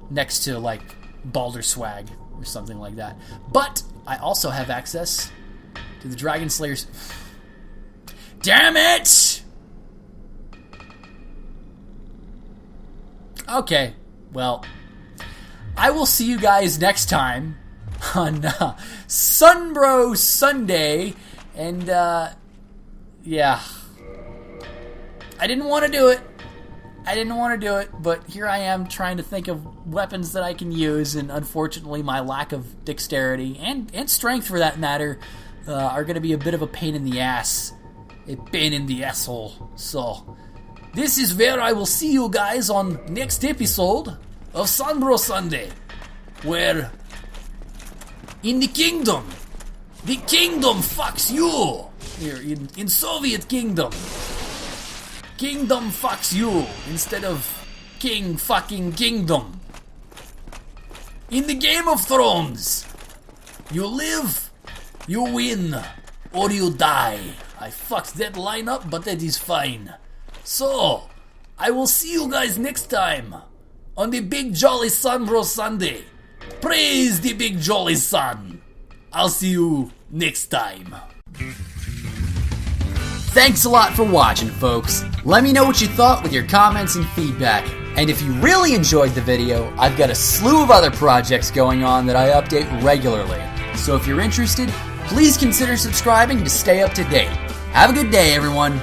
next to like Baldur Swag or something like that. But I also have access to the Dragon Slayer's. Damn it! Okay, well, I will see you guys next time on Sunbro Sunday, and yeah, I didn't want to do it. But here I am trying to think of weapons that I can use, and unfortunately my lack of dexterity, and strength for that matter, are going to be a bit of a pain in the ass. A pain in the asshole. So, this is where I will see you guys on next episode of Sunbro Sunday, where in the kingdom fucks you. Here, in Soviet kingdom fucks you instead of king fucking kingdom. In the Game of Thrones, you live, you win, or you die. I fucked that line up, but that is fine. So, I will see you guys next time on the Big Jolly Sunbro Sunday. Praise the Big Jolly Sun. I'll see you next time. Thanks a lot for watching, folks. Let me know what you thought with your comments and feedback. And if you really enjoyed the video, I've got a slew of other projects going on that I update regularly. So if you're interested, please consider subscribing to stay up to date. Have a good day, everyone.